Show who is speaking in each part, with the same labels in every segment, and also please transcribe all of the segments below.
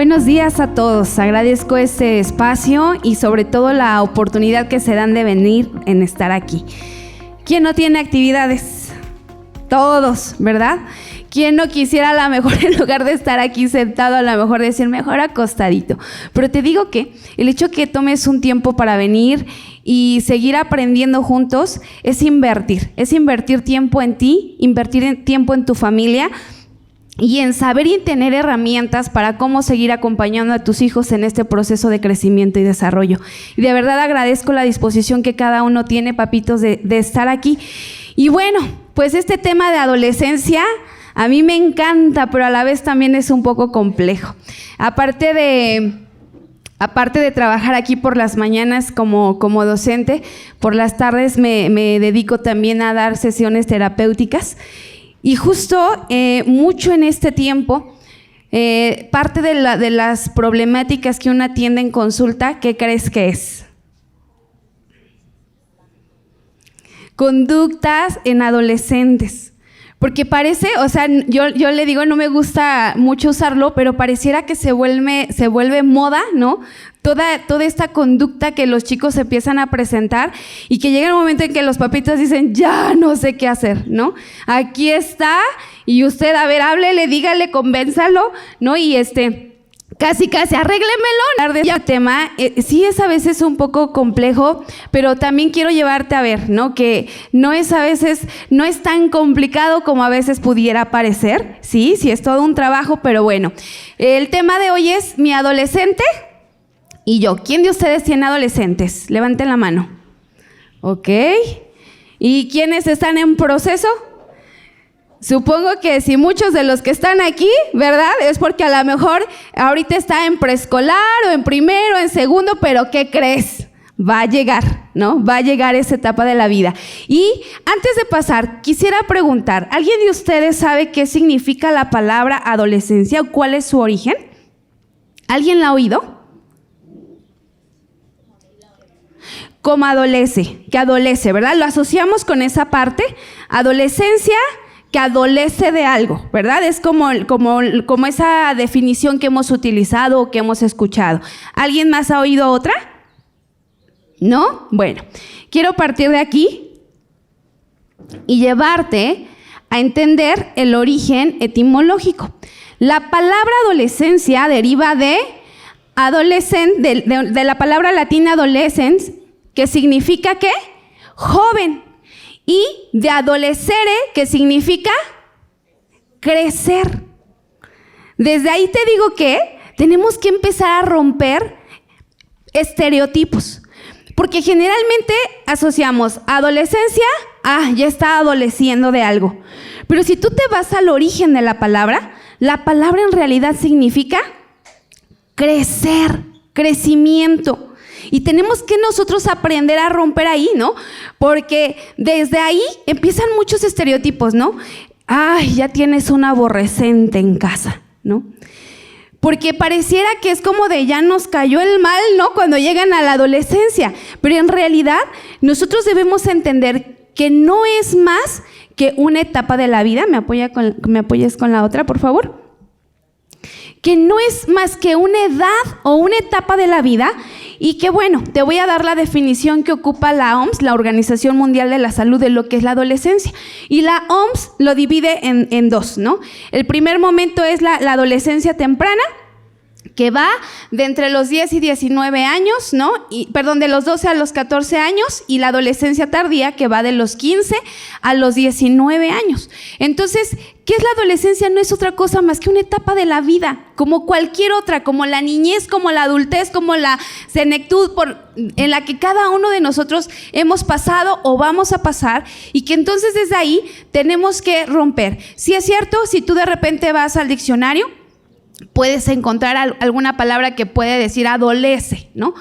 Speaker 1: Buenos días a todos. Agradezco este espacio y sobre todo la oportunidad que se dan de venir en estar aquí. ¿Quién no tiene actividades? Todos, ¿verdad? ¿Quién no quisiera a lo mejor en lugar de estar aquí sentado, a lo mejor decir mejor acostadito? Pero te digo que el hecho que tomes un tiempo para venir y seguir aprendiendo juntos es invertir tiempo en ti, invertir tiempo en tu familia y en saber y tener herramientas para cómo seguir acompañando a tus hijos en este proceso de crecimiento y desarrollo. Y de verdad agradezco la disposición que cada uno tiene, papitos, de estar aquí. Y bueno, pues este tema de adolescencia a mí me encanta, pero a la vez también es un poco complejo. Aparte de trabajar aquí por las mañanas como docente, por las tardes me dedico también a dar sesiones terapéuticas. Y justo mucho en este tiempo, parte de las problemáticas que uno atiende en consulta, ¿qué crees que es? Conductas en adolescentes. Porque parece, o sea, yo le digo, no me gusta mucho usarlo, pero pareciera que se vuelve moda, ¿no? Toda esta conducta que los chicos empiezan a presentar y que llega el momento en que los papitos dicen, ya no sé qué hacer, ¿no? Aquí está y usted, a ver, háblele, dígale, convénzalo, ¿no? Y casi, arréglemelo. Hablar de este tema, sí es a veces un poco complejo, pero también quiero llevarte a ver, ¿no? Que no es tan complicado como a veces pudiera parecer, sí es todo un trabajo, pero bueno. El tema de hoy es mi adolescente y yo. ¿Quién de ustedes tiene adolescentes? Levanten la mano. Ok. ¿Y quiénes están en proceso? Supongo que si muchos de los que están aquí, ¿verdad? Es porque a lo mejor ahorita está en preescolar o en primero, en segundo, pero ¿qué crees? Va a llegar, ¿no? Va a llegar esa etapa de la vida. Y antes de pasar, quisiera preguntar, ¿alguien de ustedes sabe qué significa la palabra adolescencia o cuál es su origen? ¿Alguien la ha oído? Como adolece, que adolece, ¿verdad? Lo asociamos con esa parte, adolescencia, que adolece de algo, ¿verdad? Es como esa definición que hemos utilizado o que hemos escuchado. ¿Alguien más ha oído otra? ¿No? Bueno, quiero partir de aquí y llevarte a entender el origen etimológico. La palabra adolescencia deriva de la palabra latina adolescens, que significa ¿qué? Joven. Y de adolescere, que significa crecer. Desde ahí te digo que tenemos que empezar a romper estereotipos. Porque generalmente asociamos adolescencia, ya está adoleciendo de algo. Pero si tú te vas al origen de la palabra en realidad significa crecer, crecimiento. Y tenemos que nosotros aprender a romper ahí, ¿no? Porque desde ahí empiezan muchos estereotipos, ¿no? Ay, ya tienes un aborrecente en casa, ¿no? Porque pareciera que es como de ya nos cayó el mal, ¿no? Cuando llegan a la adolescencia. Pero en realidad nosotros debemos entender que no es más que una etapa de la vida. ¿Me apoyas con la otra, por favor? Que no es más que una edad o una etapa de la vida y que bueno, te voy a dar la definición que ocupa la OMS, la Organización Mundial de la Salud, de lo que es la adolescencia. Y la OMS lo divide en dos, ¿no? El primer momento es la adolescencia temprana, que va de entre los 10 y 19 años, ¿no? De los 12 a los 14 años, y la adolescencia tardía, que va de los 15 a los 19 años. Entonces, ¿qué es la adolescencia? No es otra cosa más que una etapa de la vida, como cualquier otra, como la niñez, como la adultez, como la senectud, en la que cada uno de nosotros hemos pasado o vamos a pasar, y que entonces desde ahí tenemos que romper. Si es cierto, si tú de repente vas al diccionario, puedes encontrar alguna palabra que puede decir adolece, ¿no?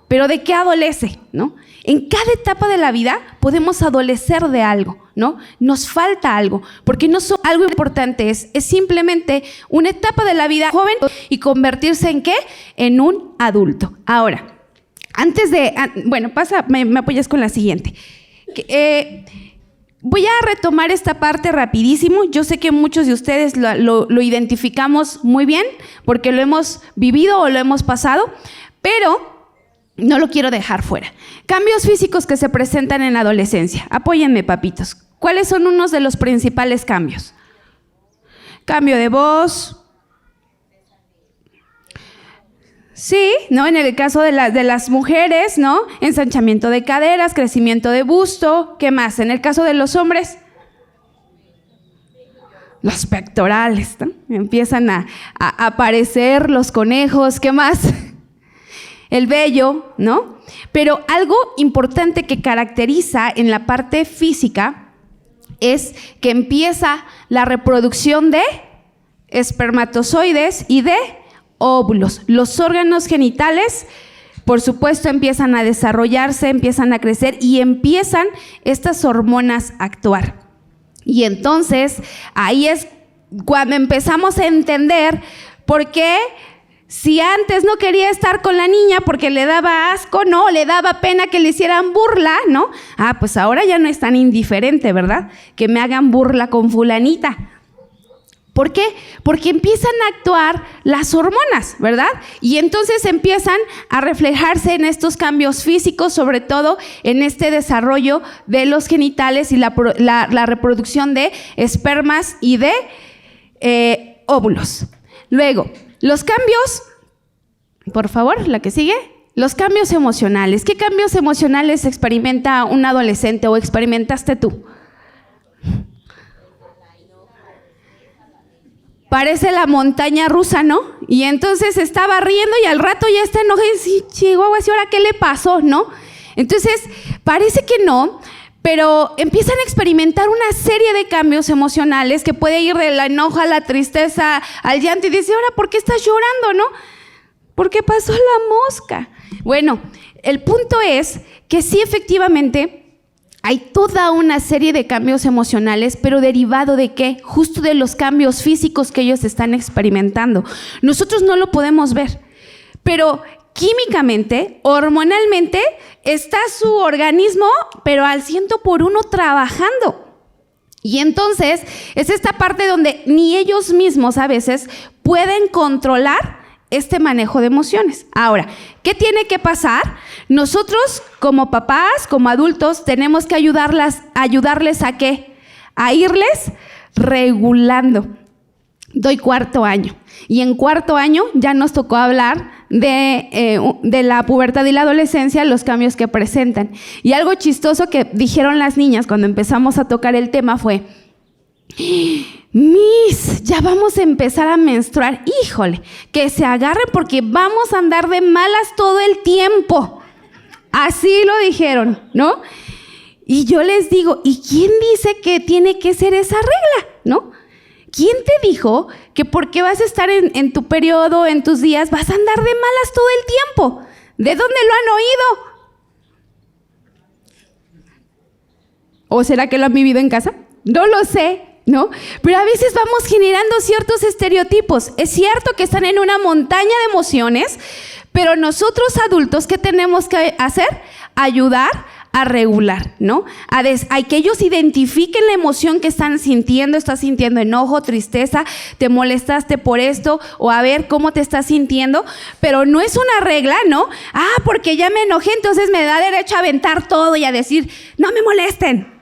Speaker 1: Pero ¿de qué adolece, no? En cada etapa de la vida podemos adolecer de algo, ¿no? Nos falta algo, porque no son algo importante, es simplemente una etapa de la vida joven y convertirse en ¿qué? En un adulto. Ahora, me apoyas con la siguiente. Voy a retomar esta parte rapidísimo. Yo sé que muchos de ustedes lo identificamos muy bien porque lo hemos vivido o lo hemos pasado, pero no lo quiero dejar fuera. Cambios físicos que se presentan en la adolescencia. Apóyenme, papitos. ¿Cuáles son unos de los principales cambios? Cambio de voz. Sí, ¿no? En el caso de las mujeres, ¿no? Ensanchamiento de caderas, crecimiento de busto. ¿Qué más? En el caso de los hombres, los pectorales, ¿no? Empiezan a aparecer los conejos. ¿Qué más? El vello, ¿no? Pero algo importante que caracteriza en la parte física es que empieza la reproducción de espermatozoides y de óvulos. Los órganos genitales, por supuesto, empiezan a desarrollarse, empiezan a crecer y empiezan estas hormonas a actuar. Y entonces, ahí es cuando empezamos a entender por qué, si antes no quería estar con la niña porque le daba asco, no, le daba pena que le hicieran burla, ¿no? Pues ahora ya no es tan indiferente, ¿verdad? Que me hagan burla con fulanita. ¿Por qué? Porque empiezan a actuar las hormonas, ¿verdad? Y entonces empiezan a reflejarse en estos cambios físicos, sobre todo en este desarrollo de los genitales y la reproducción de espermas y de óvulos. Luego, los cambios, por favor, la que sigue. Los cambios emocionales. ¿Qué cambios emocionales experimenta un adolescente o experimentaste tú? Parece la montaña rusa, ¿no? Y entonces estaba riendo y al rato ya está enojado y dice, chihuahua, ¿y ahora qué le pasó, no? Entonces, parece que no, pero empiezan a experimentar una serie de cambios emocionales que puede ir de la enojo a la tristeza, al llanto, y dice, ahora, ¿por qué estás llorando, no? Porque pasó la mosca. Bueno, el punto es que sí, efectivamente, hay toda una serie de cambios emocionales, pero derivado de ¿qué? Justo de los cambios físicos que ellos están experimentando. Nosotros no lo podemos ver, pero químicamente, hormonalmente, está su organismo, pero al 100% trabajando. Y entonces, es esta parte donde ni ellos mismos a veces pueden controlar este manejo de emociones. Ahora, ¿qué tiene que pasar? Nosotros, como papás, como adultos, tenemos que ayudarles ¿a qué? A irles regulando. Doy 4º año. Y en 4º año ya nos tocó hablar de la pubertad y la adolescencia, los cambios que presentan. Y algo chistoso que dijeron las niñas cuando empezamos a tocar el tema fue: Miss, ya vamos a empezar a menstruar. Híjole, que se agarren porque vamos a andar de malas todo el tiempo. Así lo dijeron, ¿no? Y yo les digo, ¿y quién dice que tiene que ser esa regla, no? ¿Quién te dijo que porque vas a estar en tu periodo, en tus días, vas a andar de malas todo el tiempo? ¿De dónde lo han oído? ¿O será que lo han vivido en casa? No lo sé, ¿no? Pero a veces vamos generando ciertos estereotipos. Es cierto que están en una montaña de emociones, pero nosotros adultos, ¿qué tenemos que hacer? Ayudar a regular, ¿no? A que ellos identifiquen la emoción que están sintiendo. Estás sintiendo enojo, tristeza, te molestaste por esto, o a ver cómo te estás sintiendo, pero no es una regla, ¿no? Porque ya me enojé, entonces me da derecho a aventar todo y a decir, no me molesten.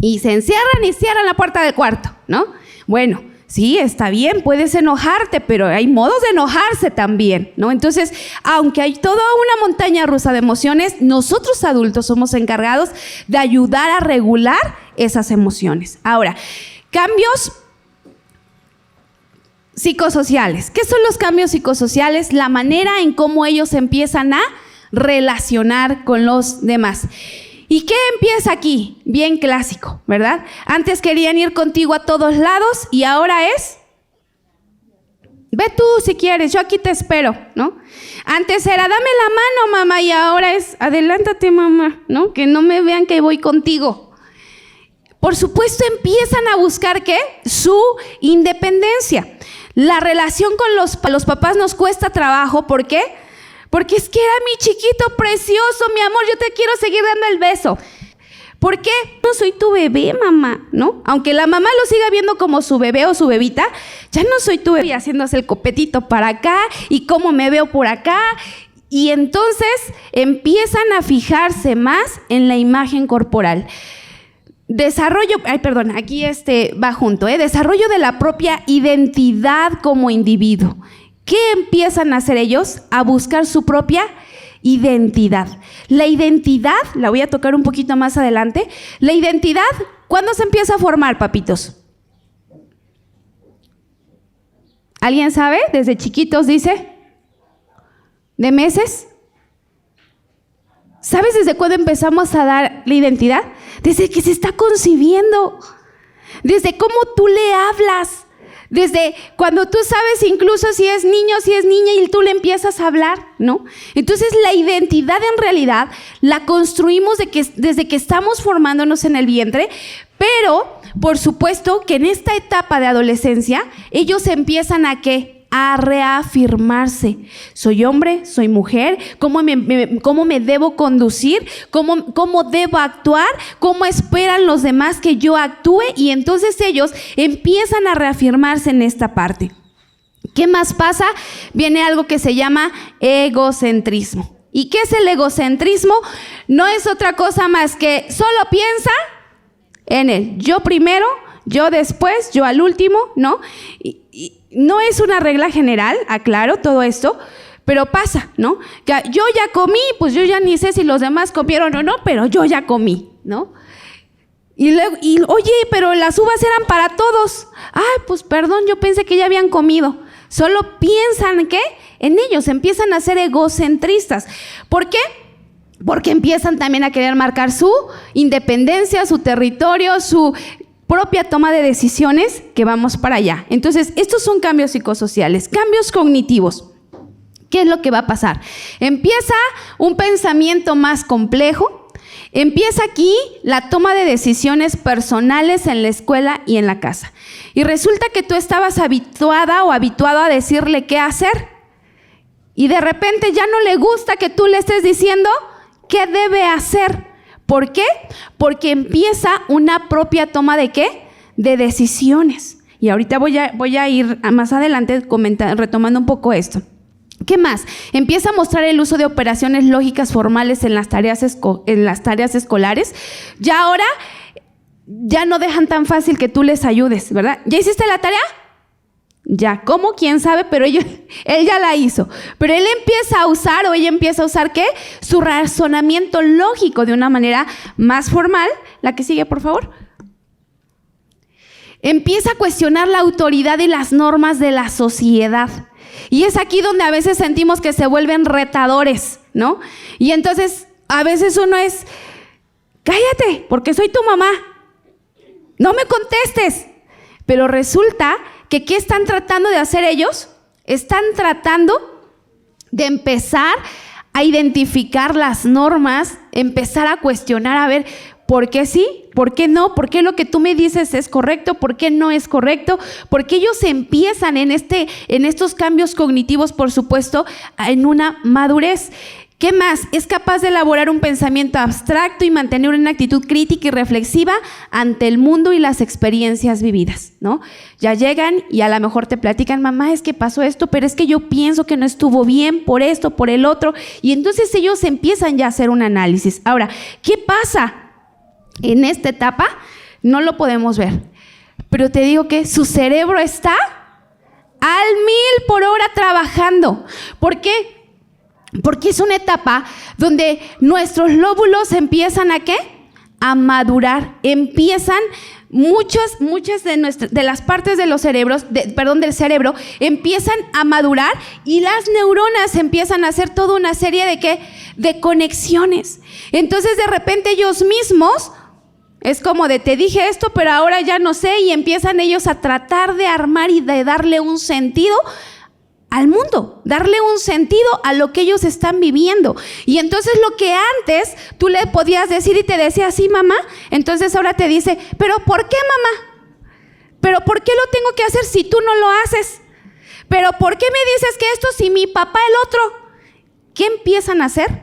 Speaker 1: Y se encierran y cierran la puerta del cuarto, ¿no? Bueno, sí, está bien, puedes enojarte, pero hay modos de enojarse también, ¿no? Entonces, aunque hay toda una montaña rusa de emociones, nosotros adultos somos encargados de ayudar a regular esas emociones. Ahora, cambios psicosociales. ¿Qué son los cambios psicosociales? La manera en cómo ellos empiezan a relacionar con los demás. ¿Y qué empieza aquí? Bien clásico, ¿verdad? Antes querían ir contigo a todos lados y ahora es, ve tú si quieres, yo aquí te espero, ¿no? Antes era, dame la mano, mamá, y ahora es, adelántate, mamá, ¿no? Que no me vean que voy contigo. Por supuesto, empiezan a buscar, ¿qué? Su independencia. La relación con los papás nos cuesta trabajo, ¿por qué? Porque es que era mi chiquito precioso, mi amor, yo te quiero seguir dando el beso. ¿Por qué? No soy tu bebé, mamá, ¿no? Aunque la mamá lo siga viendo como su bebé o su bebita, ya no soy tu bebé, y haciéndose el copetito para acá y cómo me veo por acá. Y entonces empiezan a fijarse más en la imagen corporal. Desarrollo de la propia identidad como individuo. ¿Qué empiezan a hacer ellos? A buscar su propia identidad. La identidad, la voy a tocar un poquito más adelante. La identidad, ¿cuándo se empieza a formar, papitos? ¿Alguien sabe? Desde chiquitos, dice. ¿De meses? ¿Sabes desde cuándo empezamos a dar la identidad? Desde que se está concibiendo. Desde cómo tú le hablas. Desde cuando tú sabes incluso si es niño, si es niña y tú le empiezas a hablar, ¿no? Entonces la identidad en realidad la construimos desde que estamos formándonos en el vientre, pero por supuesto que en esta etapa de adolescencia ellos empiezan a ¿qué? A reafirmarse. Soy hombre, soy mujer, cómo me debo conducir, cómo debo actuar, cómo esperan los demás que yo actúe, y entonces ellos empiezan a reafirmarse en esta parte. ¿Qué más pasa? Viene algo que se llama egocentrismo. ¿Y qué es el egocentrismo? No es otra cosa más que solo piensa en él. Yo primero, yo después, yo al último, ¿no? Y no es una regla general, aclaro todo esto, pero pasa, ¿no? Que yo ya comí, pues yo ya ni sé si los demás comieron o no, pero yo ya comí, ¿no? Y luego, oye, pero las uvas eran para todos. Ay, pues perdón, yo pensé que ya habían comido. Solo piensan, ¿qué? En ellos, empiezan a ser egocentristas. ¿Por qué? Porque empiezan también a querer marcar su independencia, su territorio, su propia toma de decisiones, que vamos para allá. Entonces, estos son cambios psicosociales, cambios cognitivos. ¿Qué es lo que va a pasar? Empieza un pensamiento más complejo, empieza aquí la toma de decisiones personales en la escuela y en la casa. Y resulta que tú estabas habituada o habituado a decirle qué hacer, y de repente ya no le gusta que tú le estés diciendo qué debe hacer. ¿Por qué? Porque empieza una propia toma ¿de qué? De decisiones. Y ahorita voy a ir más adelante retomando un poco esto. ¿Qué más? Empieza a mostrar el uso de operaciones lógicas formales en las tareas escolares. Ya ahora, ya no dejan tan fácil que tú les ayudes, ¿verdad? ¿Ya hiciste la tarea? Ya, ¿cómo? ¿Quién sabe? Pero él ya la hizo. Pero él empieza a usar, o ella empieza a usar, ¿qué? Su razonamiento lógico de una manera más formal. La que sigue, por favor. Empieza a cuestionar la autoridad y las normas de la sociedad. Y es aquí donde a veces sentimos que se vuelven retadores, ¿no? Y entonces, a veces uno es, cállate, porque soy tu mamá. No me contestes. Pero resulta que ¿qué están tratando de hacer ellos? Están tratando de empezar a identificar las normas, empezar a cuestionar, a ver, ¿por qué sí? ¿Por qué no? ¿Por qué lo que tú me dices es correcto? ¿Por qué no es correcto? Porque ellos empiezan en estos cambios cognitivos, por supuesto, en una madurez. ¿Qué más? Es capaz de elaborar un pensamiento abstracto y mantener una actitud crítica y reflexiva ante el mundo y las experiencias vividas, ¿no? Ya llegan y a lo mejor te platican, mamá, es que pasó esto, pero es que yo pienso que no estuvo bien por esto, por el otro. Y entonces ellos empiezan ya a hacer un análisis. Ahora, ¿qué pasa en esta etapa? No lo podemos ver, pero te digo que su cerebro está al 1000 por hora trabajando. ¿Por qué? Porque es una etapa donde nuestros lóbulos empiezan ¿a qué? A madurar. Empiezan muchas de las partes de los cerebros, del cerebro, empiezan a madurar, y las neuronas empiezan a hacer toda una serie de ¿qué? De conexiones. Entonces de repente ellos mismos, es como de te dije esto, pero ahora ya no sé, y empiezan ellos a tratar de armar y de darle un sentido al mundo, darle un sentido a lo que ellos están viviendo. Y entonces lo que antes tú le podías decir y te decía así, mamá, entonces ahora te dice, ¿pero por qué, mamá? ¿Pero por qué lo tengo que hacer si tú no lo haces? ¿Pero por qué me dices que esto si mi papá el otro? ¿Qué empiezan a hacer?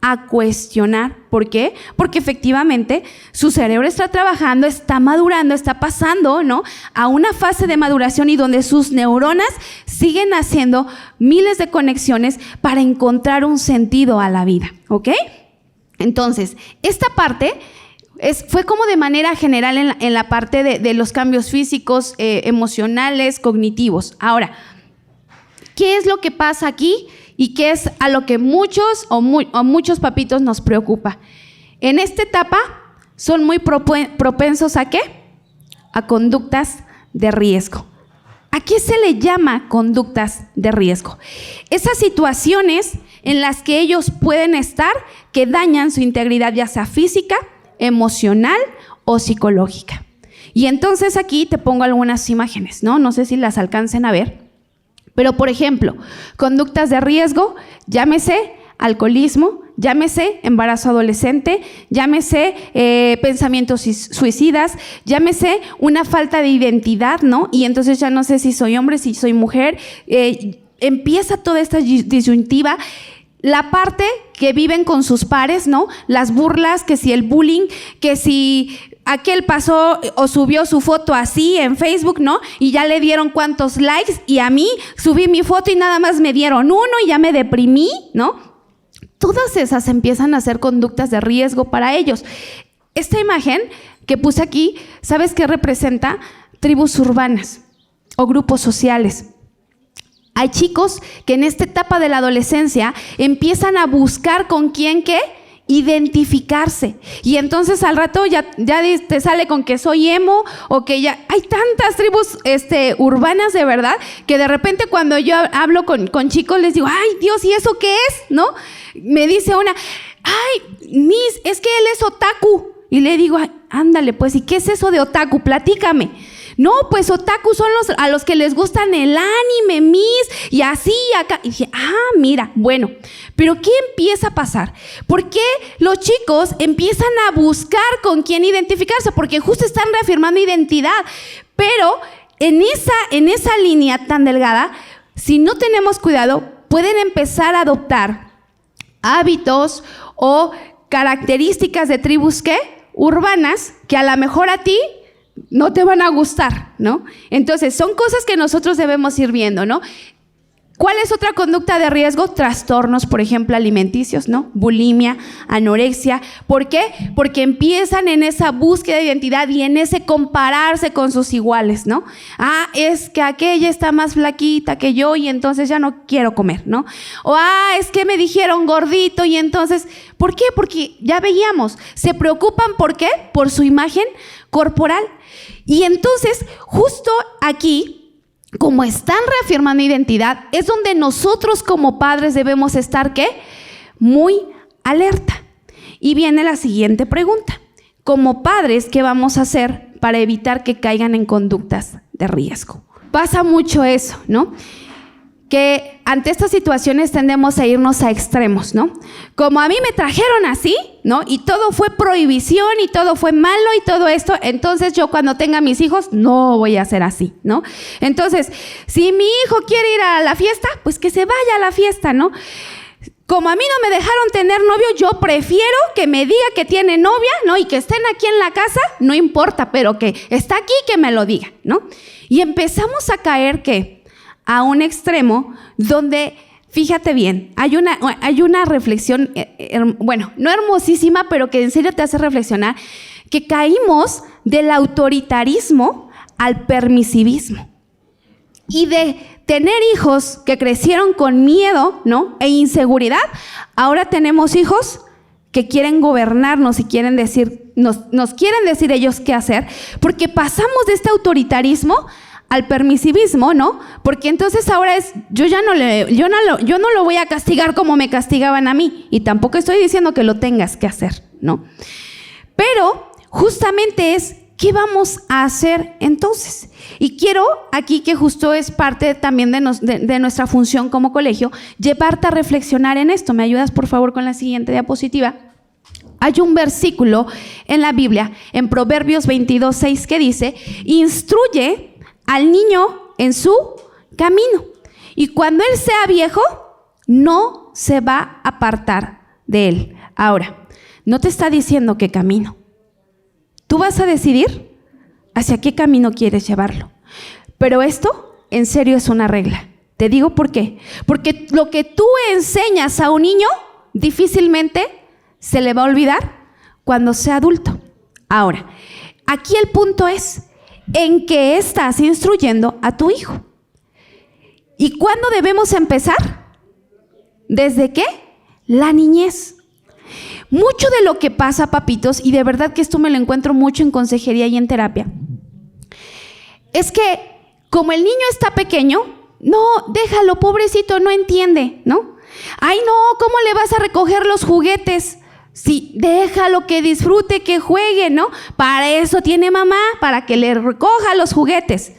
Speaker 1: a cuestionar. ¿Por qué? Porque efectivamente su cerebro está trabajando, está madurando, está pasando, ¿no?, a una fase de maduración y donde sus neuronas siguen haciendo miles de conexiones para encontrar un sentido a la vida, ¿ok? Entonces, esta parte fue como de manera general en la parte de los cambios físicos, emocionales, cognitivos. Ahora, ¿qué es lo que pasa aquí? Y qué es a lo que muchos papitos nos preocupa. En esta etapa son muy propensos ¿a qué? A conductas de riesgo. ¿A qué se le llama conductas de riesgo? Esas situaciones en las que ellos pueden estar que dañan su integridad, ya sea física, emocional o psicológica. Y entonces aquí te pongo algunas imágenes, ¿no? No sé si las alcancen a ver. Pero, por ejemplo, conductas de riesgo, llámese alcoholismo, llámese embarazo adolescente, llámese pensamientos suicidas, llámese una falta de identidad, ¿no? Y entonces ya no sé si soy hombre, si soy mujer. Empieza toda esta disyuntiva. La parte que viven con sus pares, ¿no? Las burlas, que si el bullying, que si aquel pasó o subió su foto así en Facebook, ¿no? Y ya le dieron cuántos likes, y a mí subí mi foto y nada más me dieron uno y ya me deprimí, ¿no? Todas esas empiezan a ser conductas de riesgo para ellos. Esta imagen que puse aquí, ¿sabes qué representa? Tribus urbanas o grupos sociales. Hay chicos que en esta etapa de la adolescencia empiezan a buscar con quién, ¿qué? Identificarse. Y entonces al rato ya te sale con que soy emo, o que ya hay tantas tribus urbanas de verdad, que de repente cuando yo hablo con chicos les digo, ay Dios, ¿y eso qué es? ¿No? Me dice una, ay Miss, es que él es otaku. Y le digo, ándale pues, ¿y qué es eso de otaku? Platícame. No, pues otaku son a los que les gustan el anime, Miss, y así acá. Y dije, mira, bueno, pero ¿qué empieza a pasar? ¿Por qué los chicos empiezan a buscar con quién identificarse? Porque justo están reafirmando identidad. Pero en esa línea tan delgada, si no tenemos cuidado, pueden empezar a adoptar hábitos o características de tribus, ¿qué? Urbanas, que a lo mejor a ti no te van a gustar, ¿no? Entonces, son cosas que nosotros debemos ir viendo, ¿no? ¿Cuál es otra conducta de riesgo? Trastornos, por ejemplo, alimenticios, ¿no? Bulimia, anorexia. ¿Por qué? Porque empiezan en esa búsqueda de identidad y en ese compararse con sus iguales, ¿no? Es que aquella está más flaquita que yo y entonces ya no quiero comer, ¿no? O es que me dijeron gordito y entonces, ¿por qué? Porque ya veíamos, se preocupan, ¿por qué? Por su imagen corporal. Y entonces, justo aquí, como están reafirmando identidad, es donde nosotros como padres debemos estar, ¿qué? Muy alerta. Y viene la siguiente pregunta. Como padres, ¿qué vamos a hacer para evitar que caigan en conductas de riesgo? Pasa mucho eso, ¿no? Que ante estas situaciones tendemos a irnos a extremos, ¿no? Como a mí me trajeron así, ¿no? Y todo fue prohibición y todo fue malo y todo esto, entonces yo cuando tenga mis hijos no voy a ser así, ¿no? Entonces, si mi hijo quiere ir a la fiesta, pues que se vaya a la fiesta, ¿no? Como a mí no me dejaron tener novio, yo prefiero que me diga que tiene novia, ¿no? Y que estén aquí en la casa, no importa, pero que está aquí, que me lo diga, ¿no? Y empezamos a caer, ¿qué? A un extremo donde, fíjate bien, hay una reflexión, bueno, no hermosísima, pero que en serio te hace reflexionar, que caímos del autoritarismo al permisivismo. Y de tener hijos que crecieron con miedo, ¿no? E inseguridad, ahora tenemos hijos que quieren gobernarnos y quieren decir, nos quieren decir ellos qué hacer, porque pasamos de este autoritarismo al permisivismo, ¿no? Porque entonces ahora yo no lo voy a castigar como me castigaban a mí, y tampoco estoy diciendo que lo tengas que hacer, ¿no? Pero justamente es, ¿qué vamos a hacer entonces? Y quiero aquí, que justo es parte también de nuestra función como colegio, llevarte a reflexionar en esto. ¿Me ayudas, por favor, con la siguiente diapositiva? Hay un versículo en la Biblia, en Proverbios 22:6, que dice, instruye al niño en su camino, y cuando él sea viejo, no se va a apartar de Él. Ahora, no te está diciendo qué camino. Tú vas a decidir hacia qué camino quieres llevarlo. Pero esto, en serio, es una regla. Te digo por qué. Porque lo que tú enseñas a un niño, difícilmente se le va a olvidar cuando sea adulto. Ahora, aquí el punto es en qué estás instruyendo a tu hijo. ¿Y cuándo debemos empezar? ¿Desde qué? La niñez. Mucho de lo que pasa, papitos, y de verdad que esto me lo encuentro mucho en consejería y en terapia, es que como el niño está pequeño, no, déjalo, pobrecito, no entiende, ¿no? Ay, no, ¿cómo le vas a recoger los juguetes? Sí, déjalo que disfrute, que juegue, ¿no? Para eso tiene mamá, para que le recoja los juguetes.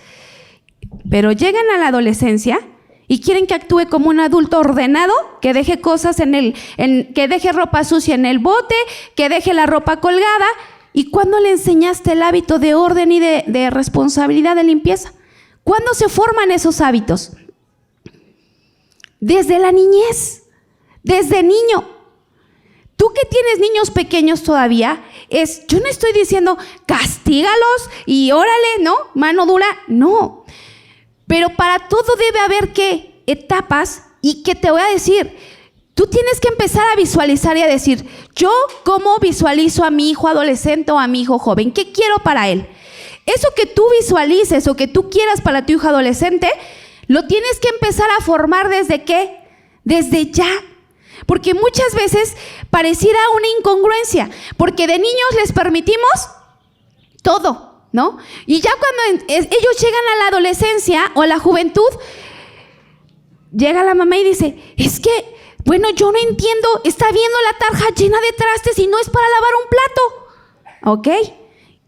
Speaker 1: Pero llegan a la adolescencia y quieren que actúe como un adulto ordenado, que deje cosas que deje ropa sucia en el bote, que deje la ropa colgada. ¿Y cuándo le enseñaste el hábito de orden y de responsabilidad de limpieza? ¿Cuándo se forman esos hábitos? Desde la niñez, desde niño. Tú que tienes niños pequeños todavía, yo no estoy diciendo castígalos y órale, ¿no? Mano dura, no. Pero para todo debe haber, ¿qué? Etapas, y que te voy a decir, tú tienes que empezar a visualizar y a decir, yo cómo visualizo a mi hijo adolescente o a mi hijo joven, ¿qué quiero para él? Eso que tú visualices o que tú quieras para tu hijo adolescente, lo tienes que empezar a formar ¿desde qué? Desde ya. Porque muchas veces pareciera una incongruencia, porque de niños les permitimos todo, ¿no? Y ya cuando ellos llegan a la adolescencia o a la juventud, llega la mamá y dice, es que, bueno, yo no entiendo, está viendo la tarja llena de trastes y no es para lavar un plato, ¿ok?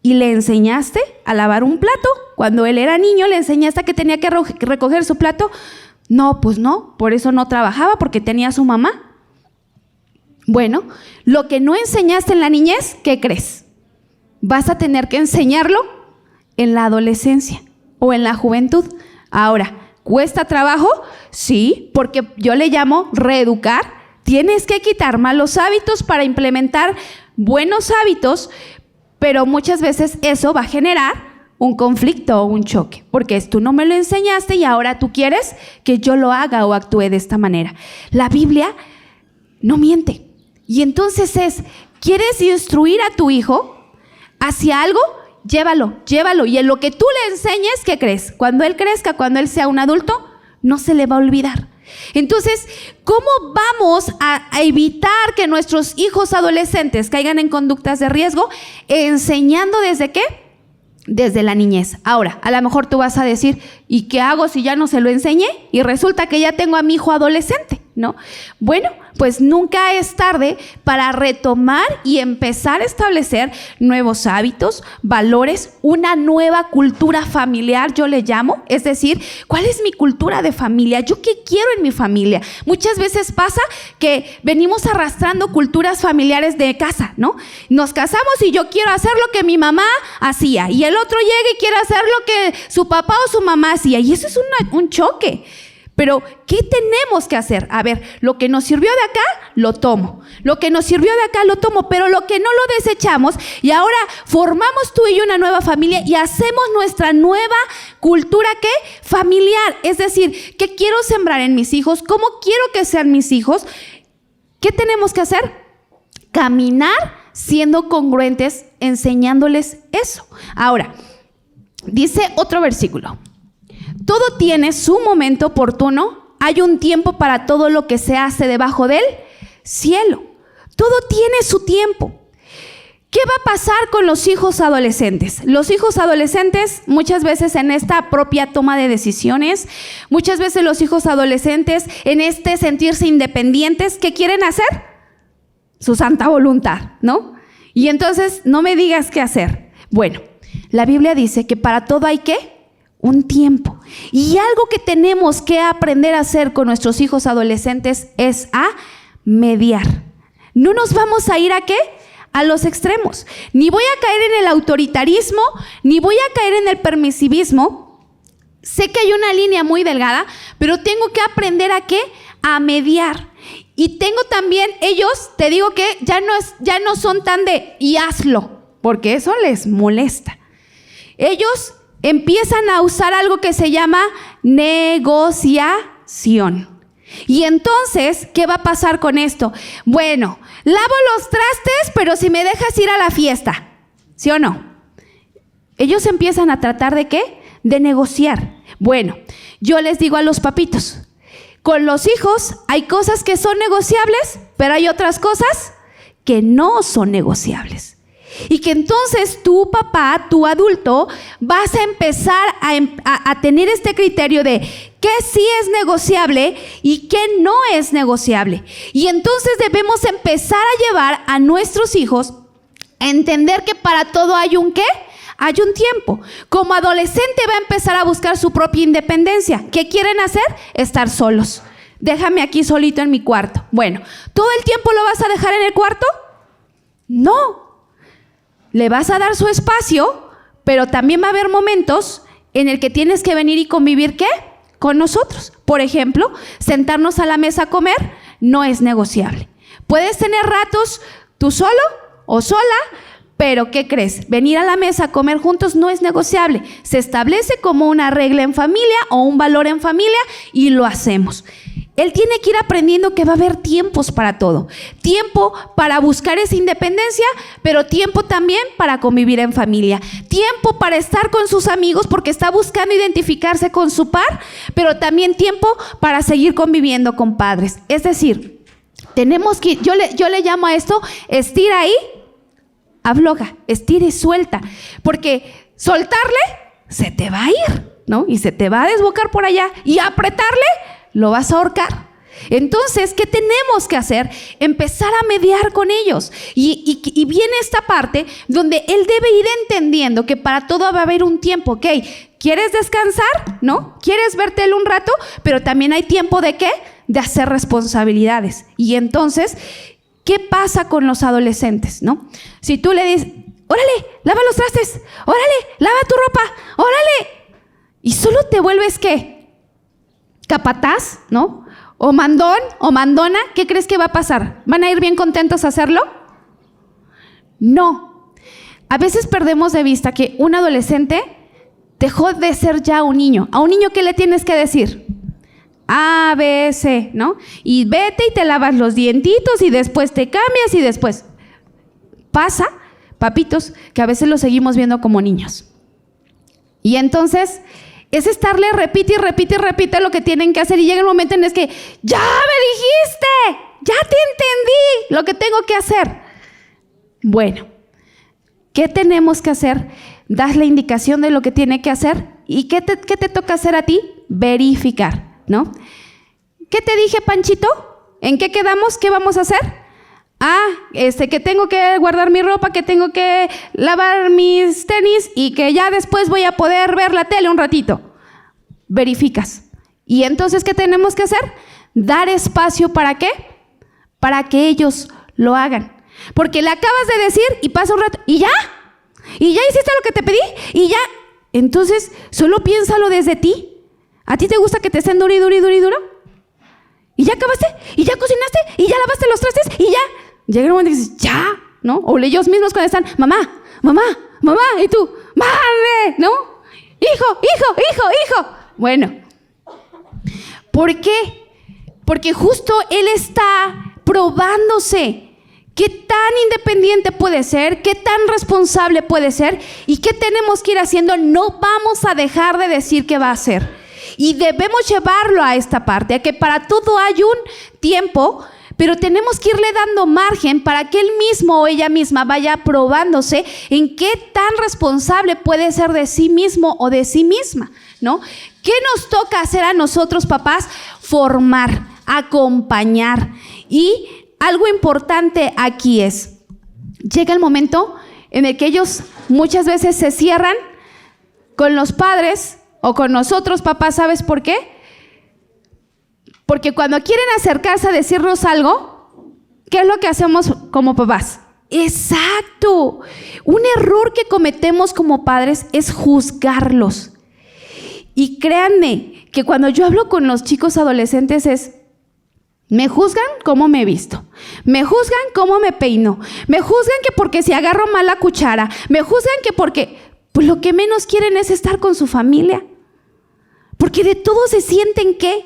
Speaker 1: ¿Y le enseñaste a lavar un plato? Cuando él era niño, ¿le enseñaste que tenía que recoger su plato? No, pues no, por eso no trabajaba, porque tenía a su mamá. Bueno, lo que no enseñaste en la niñez, ¿qué crees? Vas a tener que enseñarlo en la adolescencia o en la juventud. Ahora, ¿cuesta trabajo? Sí, porque yo le llamo reeducar. Tienes que quitar malos hábitos para implementar buenos hábitos, pero muchas veces eso va a generar un conflicto o un choque, porque tú no me lo enseñaste y ahora tú quieres que yo lo haga o actúe de esta manera. La Biblia no miente. Y entonces ¿quieres instruir a tu hijo hacia algo? Llévalo. Y en lo que tú le enseñes, ¿qué crees? Cuando él crezca, cuando él sea un adulto, no se le va a olvidar. Entonces, ¿cómo vamos a evitar que nuestros hijos adolescentes caigan en conductas de riesgo? Enseñando ¿desde qué? Desde la niñez. Ahora, a lo mejor tú vas a decir, ¿y qué hago si ya no se lo enseñé? Y resulta que ya tengo a mi hijo adolescente, ¿no? Bueno, pues nunca es tarde para retomar y empezar a establecer nuevos hábitos, valores, una nueva cultura familiar, yo le llamo. Es decir, ¿cuál es mi cultura de familia? ¿Yo qué quiero en mi familia? Muchas veces pasa que venimos arrastrando culturas familiares de casa, ¿no? Nos casamos y yo quiero hacer lo que mi mamá hacía, y el otro llega y quiere hacer lo que su papá o su mamá hacía, y eso es un choque. Pero, ¿qué tenemos que hacer? A ver, lo que nos sirvió de acá, lo tomo. Lo que nos sirvió de acá, lo tomo. Pero lo que no lo desechamos, y ahora formamos tú y yo una nueva familia y hacemos nuestra nueva cultura, ¿qué? Familiar. Es decir, ¿qué quiero sembrar en mis hijos? ¿Cómo quiero que sean mis hijos? ¿Qué tenemos que hacer? Caminar siendo congruentes, enseñándoles eso. Ahora, dice otro versículo. Todo tiene su momento oportuno, hay un tiempo para todo lo que se hace debajo del cielo. Todo tiene su tiempo. ¿Qué va a pasar con los hijos adolescentes? Los hijos adolescentes, muchas veces en esta propia toma de decisiones, muchas veces los hijos adolescentes en este sentirse independientes, ¿qué quieren hacer? Su santa voluntad, ¿no? Y entonces no me digas qué hacer. Bueno, la Biblia dice que para todo hay ¿qué? Un tiempo. Y algo que tenemos que aprender a hacer con nuestros hijos adolescentes es a mediar. No nos vamos a ir ¿a qué? A los extremos. Ni voy a caer en el autoritarismo, ni voy a caer en el permisivismo. Sé que hay una línea muy delgada, pero tengo que aprender ¿a qué? A mediar. Y tengo también, ellos, te digo que ya no son tan de y hazlo, porque eso les molesta. Ellos empiezan a usar algo que se llama negociación. Y entonces, ¿qué va a pasar con esto? Bueno, lavo los trastes, pero si me dejas ir a la fiesta, ¿sí o no? Ellos empiezan a tratar ¿de qué? De negociar. Bueno, yo les digo a los papitos, con los hijos hay cosas que son negociables, pero hay otras cosas que no son negociables. Y que entonces tú, papá, tú adulto, vas a empezar a tener este criterio de qué sí es negociable y qué no es negociable. Y entonces debemos empezar a llevar a nuestros hijos a entender que para todo hay un ¿qué? Hay un tiempo. Como adolescente va a empezar a buscar su propia independencia. ¿Qué quieren hacer? Estar solos. Déjame aquí solito en mi cuarto. Bueno, ¿todo el tiempo lo vas a dejar en el cuarto? No. Le vas a dar su espacio, pero también va a haber momentos en el que tienes que venir y convivir, ¿qué? Con nosotros. Por ejemplo, sentarnos a la mesa a comer no es negociable. Puedes tener ratos tú solo o sola, pero ¿qué crees? Venir a la mesa a comer juntos no es negociable. Se establece como una regla en familia o un valor en familia y lo hacemos. Él tiene que ir aprendiendo que va a haber tiempos para todo. Tiempo para buscar esa independencia, pero tiempo también para convivir en familia. Tiempo para estar con sus amigos porque está buscando identificarse con su par, pero también tiempo para seguir conviviendo con padres. Es decir, tenemos que, yo le llamo a esto, estira ahí, afloja, estira y suelta. Porque soltarle, se te va a ir, ¿no? Y se te va a desbocar por allá. Y apretarle, lo vas a ahorcar. Entonces, ¿qué tenemos que hacer? Empezar a mediar con ellos. Y viene esta parte donde él debe ir entendiendo que para todo va a haber un tiempo. ¿Ok? ¿Quieres descansar? ¿No? ¿Quieres verte un rato? Pero también hay tiempo ¿de qué? De hacer responsabilidades. Y entonces, ¿qué pasa con los adolescentes? ¿No? Si tú le dices, órale, lava los trastes, órale, lava tu ropa, órale. Y solo te vuelves ¿qué? Capataz, ¿no? O mandón o mandona, ¿qué crees que va a pasar? ¿Van a ir bien contentos a hacerlo? No. A veces perdemos de vista que un adolescente dejó de ser ya un niño. ¿A un niño qué le tienes que decir? A, B, C, ¿no? Y vete y te lavas los dientitos y después te cambias y después. Pasa, papitos, que a veces los seguimos viendo como niños. Y entonces es estarle repite y repite y repite lo que tienen que hacer y llega el momento en el que ya me dijiste, ya te entendí lo que tengo que hacer. Bueno, ¿qué tenemos que hacer? Das la indicación de lo que tiene que hacer y ¿qué te toca hacer a ti? Verificar, ¿no? ¿Qué te dije, Panchito? ¿En qué quedamos? ¿Qué vamos a hacer? Que tengo que guardar mi ropa, que tengo que lavar mis tenis y que ya después voy a poder ver la tele un ratito. Verificas. ¿Y entonces qué tenemos que hacer? Dar espacio ¿para qué? Para que ellos lo hagan. Porque le acabas de decir y pasa un rato y ya hiciste lo que te pedí y ya. Entonces solo piénsalo desde ti. ¿A ti te gusta que te estén duro? ¿Y ya acabaste? ¿Y ya cocinaste? ¿Y ya lavaste los trastes? ¿Y ya? Llega el momento y dices, ya, ¿no? O ellos mismos cuando están, mamá, y tú, madre, ¿no? Hijo. Bueno, ¿por qué? Porque justo él está probándose qué tan independiente puede ser, qué tan responsable puede ser y qué tenemos que ir haciendo. No vamos a dejar de decir qué va a hacer. Y debemos llevarlo a esta parte, a que para todo hay un tiempo, pero tenemos que irle dando margen para que él mismo o ella misma vaya probándose en qué tan responsable puede ser de sí mismo o de sí misma, ¿no? ¿Qué nos toca hacer a nosotros, papás? Formar, acompañar. Y algo importante aquí es, llega el momento en el que ellos muchas veces se cierran con los padres o con nosotros, papás. ¿Sabes por qué? Porque cuando quieren acercarse a decirnos algo, ¿qué es lo que hacemos como papás? Exacto. Un error que cometemos como padres es juzgarlos. Y créanme que cuando yo hablo con los chicos adolescentes es, Me juzgan cómo me he visto. Me juzgan cómo me peino. Me juzgan que porque si agarro mal la cuchara. Me juzgan que porque pues lo que menos quieren es estar con su familia. Porque de todo se sienten ¿qué?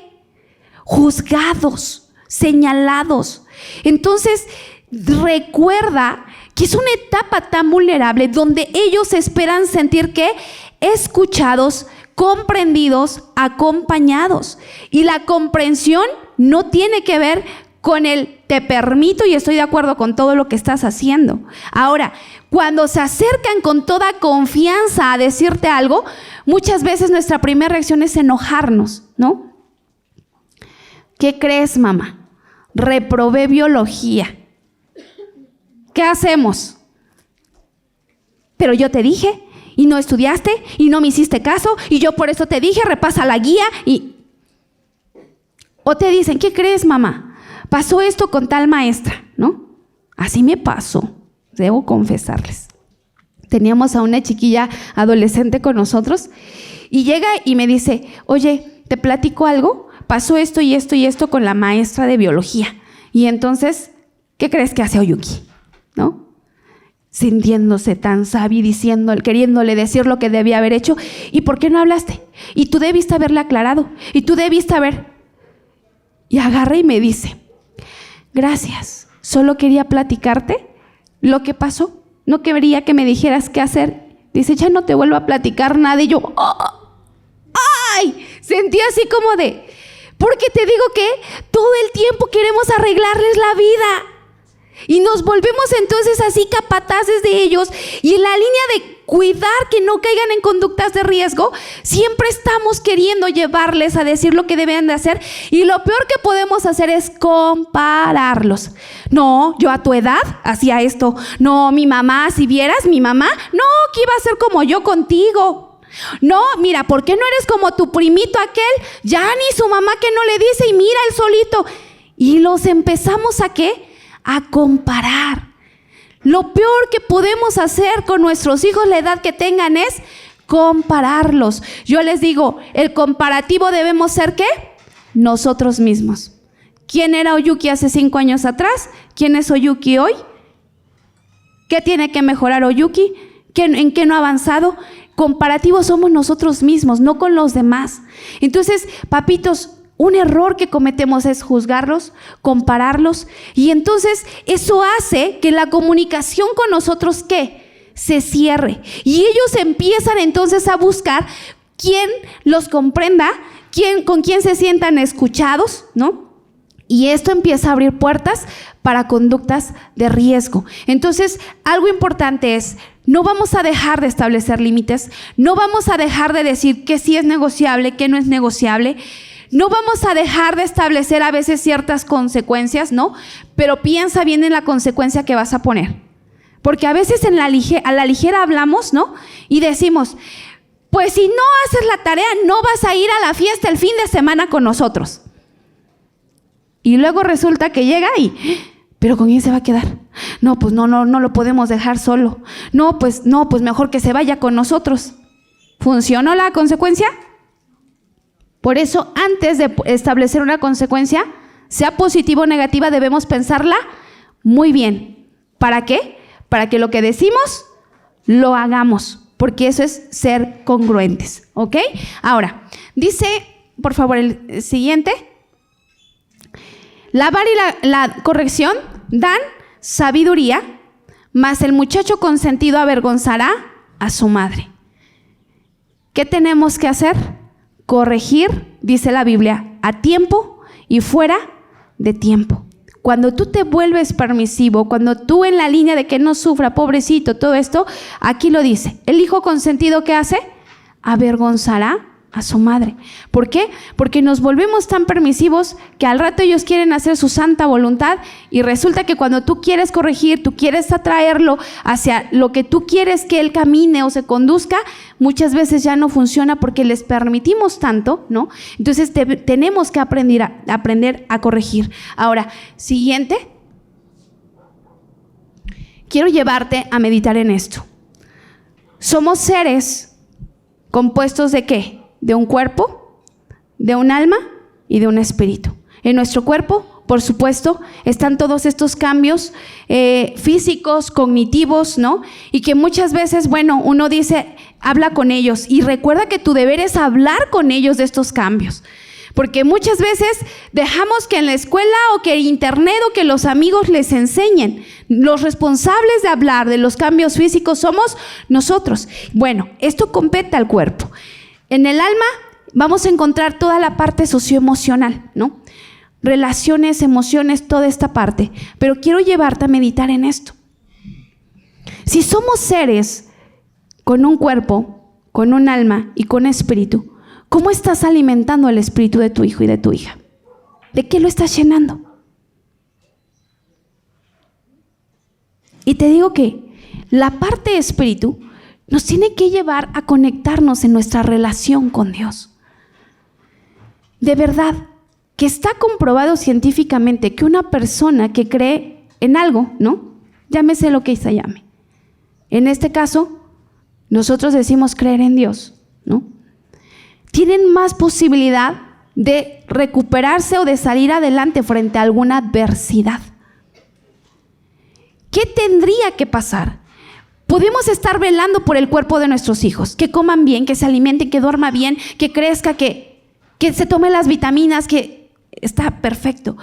Speaker 1: Juzgados, señalados. Entonces, recuerda que es una etapa tan vulnerable donde ellos esperan sentir ¿qué? Escuchados, comprendidos, acompañados. Y la comprensión no tiene que ver con el te permito y estoy de acuerdo con todo lo que estás haciendo. Ahora, cuando se acercan con toda confianza a decirte algo, muchas veces nuestra primera reacción es enojarnos, ¿no? ¿Qué crees, mamá? Reprobé biología. ¿Qué hacemos? Pero yo te dije y no estudiaste y no me hiciste caso y yo por eso te dije, repasa la guía y... O te dicen, ¿qué crees, mamá? Pasó esto con tal maestra, ¿no? Así me pasó, debo confesarles. Teníamos a una chiquilla adolescente con nosotros y llega y me dice, oye, ¿te platico algo? Pasó esto y esto y esto con la maestra de biología. Y entonces, ¿qué crees que hace Oyuki? ¿No? Sintiéndose tan sabia y queriéndole decir lo que debía haber hecho. ¿Y por qué no hablaste? Y tú debiste haberle aclarado. Y tú debiste haber... Y agarra y me dice, gracias, solo quería platicarte lo que pasó. No quería que me dijeras qué hacer. Dice, ya no te vuelvo a platicar nada. Y yo, ¡oh! ¡Ay! Sentí así como de, porque te digo que todo el tiempo queremos arreglarles la vida. Y nos volvemos entonces así capataces de ellos. Y en la línea de cuidar que no caigan en conductas de riesgo, siempre estamos queriendo llevarles a decir lo que deben de hacer. Y lo peor que podemos hacer es compararlos. No, yo a tu edad hacía esto. No, mi mamá, si vieras, mi mamá, no, que iba a ser como yo contigo. No, mira, ¿por qué no eres como tu primito aquel? Ya ni su mamá que no le dice y mira el solito. Y los empezamos ¿a qué? A comparar. Lo peor que podemos hacer con nuestros hijos, la edad que tengan, es compararlos. Yo les digo, el comparativo debemos ser ¿qué? Nosotros mismos. ¿Quién era Oyuki hace 5 años atrás? ¿Quién es Oyuki hoy? ¿Qué tiene que mejorar Oyuki? ¿En qué no ha avanzado? Comparativos somos nosotros mismos, no con los demás. Entonces, papitos, un error que cometemos es juzgarlos, compararlos, y entonces eso hace que la comunicación con nosotros ¿qué? Se cierre. Y ellos empiezan entonces a buscar quién los comprenda, con quién se sientan escuchados, ¿no? Y esto empieza a abrir puertas para conductas de riesgo. Entonces, algo importante es, no vamos a dejar de establecer límites, no vamos a dejar de decir qué sí es negociable, qué no es negociable. No vamos a dejar de establecer a veces ciertas consecuencias, ¿no? Pero piensa bien en la consecuencia que vas a poner. Porque a veces a la ligera hablamos, ¿no? Y decimos, pues si no haces la tarea, no vas a ir a la fiesta el fin de semana con nosotros. Y luego resulta que llega y, ¿pero con quién se va a quedar? No, pues no lo podemos dejar solo. No, pues mejor que se vaya con nosotros. ¿Funcionó la consecuencia? Por eso, antes de establecer una consecuencia, sea positiva o negativa, debemos pensarla muy bien. ¿Para qué? Para que lo que decimos, lo hagamos. Porque eso es ser congruentes. ¿Ok? Ahora, dice, por favor, el siguiente. La vara y la corrección dan sabiduría, mas el muchacho consentido avergonzará a su madre. ¿Qué tenemos que hacer? Corregir, dice la Biblia, a tiempo y fuera de tiempo. Cuando tú te vuelves permisivo, cuando tú en la línea de que no sufra, pobrecito, todo esto, aquí lo dice. El hijo consentido, ¿qué hace? Avergonzará a su madre. ¿Por qué? Porque nos volvemos tan permisivos que al rato ellos quieren hacer su santa voluntad y resulta que cuando tú quieres corregir, tú quieres atraerlo hacia lo que tú quieres que él camine o se conduzca, muchas veces ya no funciona porque les permitimos tanto, ¿no? Entonces tenemos que aprender a corregir. Ahora, siguiente. Quiero llevarte a meditar en esto. Somos seres compuestos ¿de qué? De un cuerpo, de un alma y de un espíritu. En nuestro cuerpo por supuesto, están todos estos cambios físicos, cognitivos, ¿no? Y que muchas veces, bueno, uno dice, habla con ellos. Y recuerda que tu deber es hablar con ellos de estos cambios. Porque muchas veces dejamos que en la escuela o que en internet o que los amigos les enseñen. Los responsables de hablar de los cambios físicos somos nosotros. Bueno, esto compete al cuerpo. En el alma vamos a encontrar toda la parte socioemocional, ¿no? Relaciones, emociones, toda esta parte. Pero quiero llevarte a meditar en esto. Si somos seres con un cuerpo, con un alma y con espíritu, ¿cómo estás alimentando el espíritu de tu hijo y de tu hija? ¿De qué lo estás llenando? Y te digo que la parte de espíritu nos tiene que llevar a conectarnos en nuestra relación con Dios. De verdad, que está comprobado científicamente que una persona que cree en algo, ¿no? Llámese lo que se llame. En este caso, nosotros decimos creer en Dios, ¿no? Tienen más posibilidad de recuperarse o de salir adelante frente a alguna adversidad. ¿Qué tendría que pasar? Podemos estar velando por el cuerpo de nuestros hijos, que coman bien, que se alimenten, que duerma bien, que crezca, que se tome las vitaminas, que está perfecto.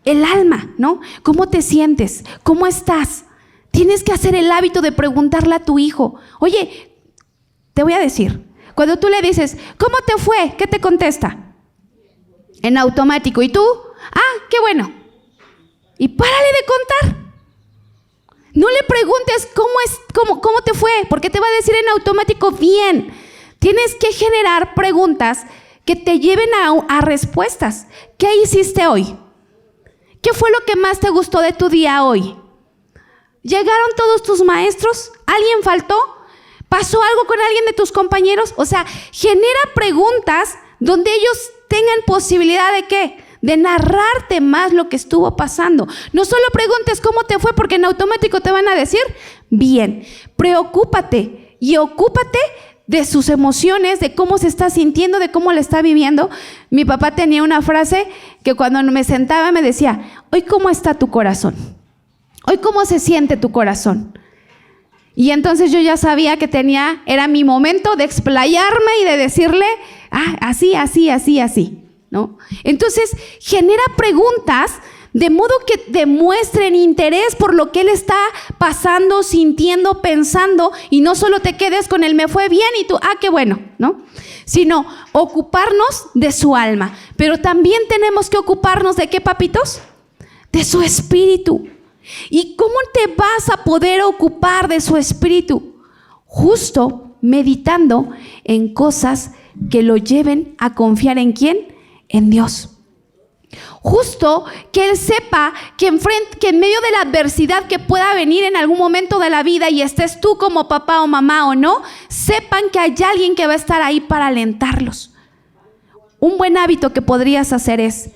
Speaker 1: El alma, ¿no? ¿Cómo te sientes? ¿Cómo estás? Tienes que hacer el hábito de preguntarle a tu hijo. Oye, te voy a decir, cuando tú le dices, ¿cómo te fue? ¿Qué te contesta? En automático. ¿Y tú? Ah, qué bueno. Y párale de contar. No le preguntes cómo te fue, porque te va a decir en automático bien. Tienes que generar preguntas que te lleven a respuestas. ¿Qué hiciste hoy? ¿Qué fue lo que más te gustó de tu día hoy? ¿Llegaron todos tus maestros? ¿Alguien faltó? ¿Pasó algo con alguien de tus compañeros? O sea, genera preguntas donde ellos tengan posibilidad de ¿qué? De narrarte más lo que estuvo pasando. No solo preguntes cómo te fue, porque en automático te van a decir bien. Preocúpate y ocúpate de sus emociones, de cómo se está sintiendo, de cómo le está viviendo. Mi papá tenía una frase que cuando me sentaba me decía, hoy ¿cómo está tu corazón? Hoy ¿cómo se siente tu corazón? Y entonces yo ya sabía que era mi momento de explayarme y de decirle, así, ¿no? Entonces genera preguntas de modo que demuestren interés por lo que él está pasando, sintiendo, pensando, y no solo te quedes con el me fue bien y tú, qué bueno, ¿no? Sino ocuparnos de su alma. Pero también tenemos que ocuparnos de ¿qué, papitos? De su espíritu. ¿Y cómo te vas a poder ocupar de su espíritu? Justo meditando en cosas que lo lleven a confiar ¿en quién? En Dios. Justo que él sepa que en medio de la adversidad que pueda venir en algún momento de la vida, y estés tú como papá o mamá o no, sepan que hay alguien que va a estar ahí para alentarlos. Un buen hábito que podrías hacer es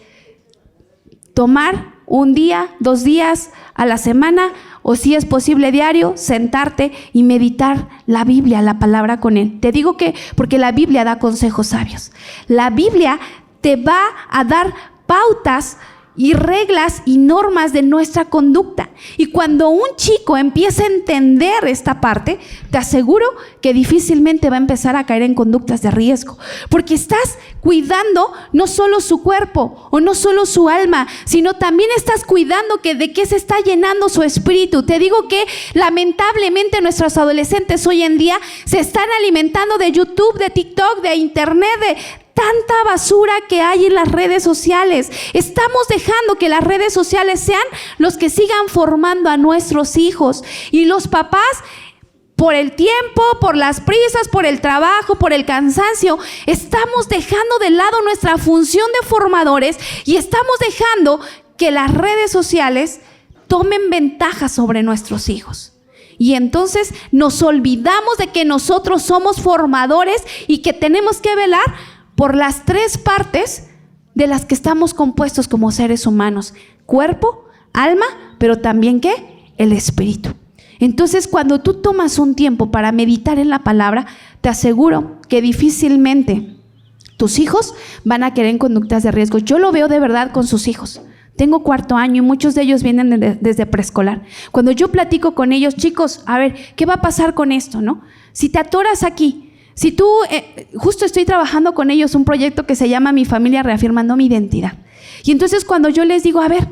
Speaker 1: tomar 1 día, 2 días a la semana, o si es posible diario, sentarte y meditar la Biblia, la palabra con él. Te digo que porque la Biblia da consejos sabios. La Biblia te va a dar pautas y reglas y normas de nuestra conducta. Y cuando un chico empieza a entender esta parte, te aseguro que difícilmente va a empezar a caer en conductas de riesgo, porque estás cuidando no solo su cuerpo o no solo su alma, sino también estás cuidando de qué se está llenando su espíritu. Te digo que lamentablemente nuestros adolescentes hoy en día se están alimentando de YouTube, de TikTok, de internet, de tanta basura que hay en las redes sociales. Estamos dejando que las redes sociales sean los que sigan formando a nuestros hijos, y los papás, por el tiempo, por las prisas, por el trabajo, por el cansancio, estamos dejando de lado nuestra función de formadores y estamos dejando que las redes sociales tomen ventaja sobre nuestros hijos. Y entonces nos olvidamos de que nosotros somos formadores y que tenemos que velar por las 3 partes de las que estamos compuestos como seres humanos: cuerpo, alma, pero también ¿qué? El espíritu. Entonces, cuando tú tomas un tiempo para meditar en la palabra, te aseguro que difícilmente tus hijos van a caer en conductas de riesgo. Yo lo veo de verdad con sus hijos. tengo 4º año y muchos de ellos vienen desde preescolar. Cuando yo platico con ellos, chicos, a ver, ¿qué va a pasar con esto, no? Si te atoras aquí, si tú, justo estoy trabajando con ellos un proyecto que se llama Mi Familia Reafirmando mi Identidad. Y entonces cuando yo les digo, a ver,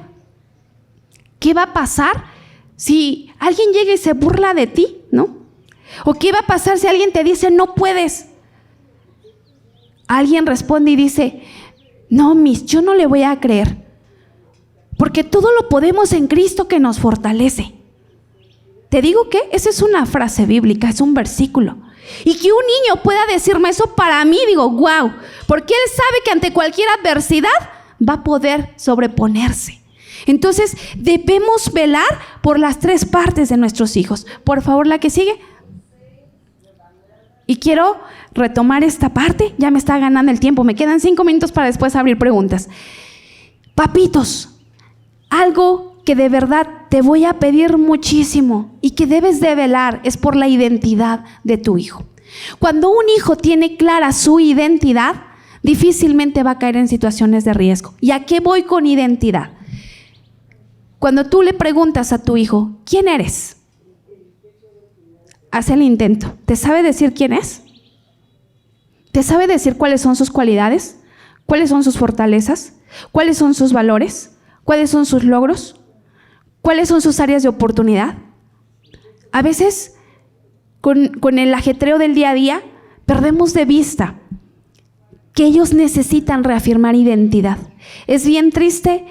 Speaker 1: ¿qué va a pasar si alguien llega y se burla de ti, no? ¿O qué va a pasar si alguien te dice, no puedes? Alguien responde y dice, no, Miss, yo no le voy a creer, porque todo lo podemos en Cristo que nos fortalece. Te digo que esa es una frase bíblica, es un versículo. Y que un niño pueda decirme eso, para mí, digo, wow, porque él sabe que ante cualquier adversidad va a poder sobreponerse. Entonces, debemos velar por las 3 partes de nuestros hijos. Por favor, la que sigue. Y quiero retomar esta parte, ya me está ganando el tiempo, me quedan 5 minutos para después abrir preguntas. Papitos, algo que de verdad te voy a pedir muchísimo y que debes de velar es por la identidad de tu hijo. Cuando un hijo tiene clara su identidad, difícilmente va a caer en situaciones de riesgo. ¿Y a qué voy con identidad? Cuando tú le preguntas a tu hijo, ¿quién eres? Haz el intento. ¿Te sabe decir quién es? ¿Te sabe decir cuáles son sus cualidades? ¿Cuáles son sus fortalezas? ¿Cuáles son sus valores? ¿Cuáles son sus logros? ¿Cuáles son sus áreas de oportunidad? A veces, con el ajetreo del día a día, perdemos de vista que ellos necesitan reafirmar identidad. Es bien triste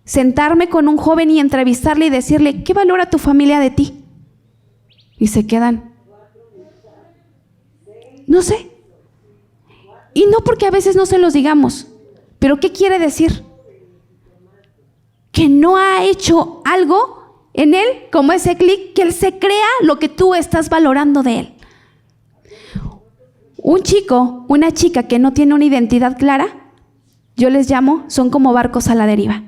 Speaker 1: sentarme con un joven y entrevistarle y decirle, ¿qué valora tu familia de ti? Y se quedan, no sé. Y no porque a veces no se los digamos, pero ¿qué quiere decir? Que no ha hecho algo en él, como ese clic, que él se crea lo que tú estás valorando de él. Un chico, una chica que no tiene una identidad clara, yo les llamo, son como barcos a la deriva.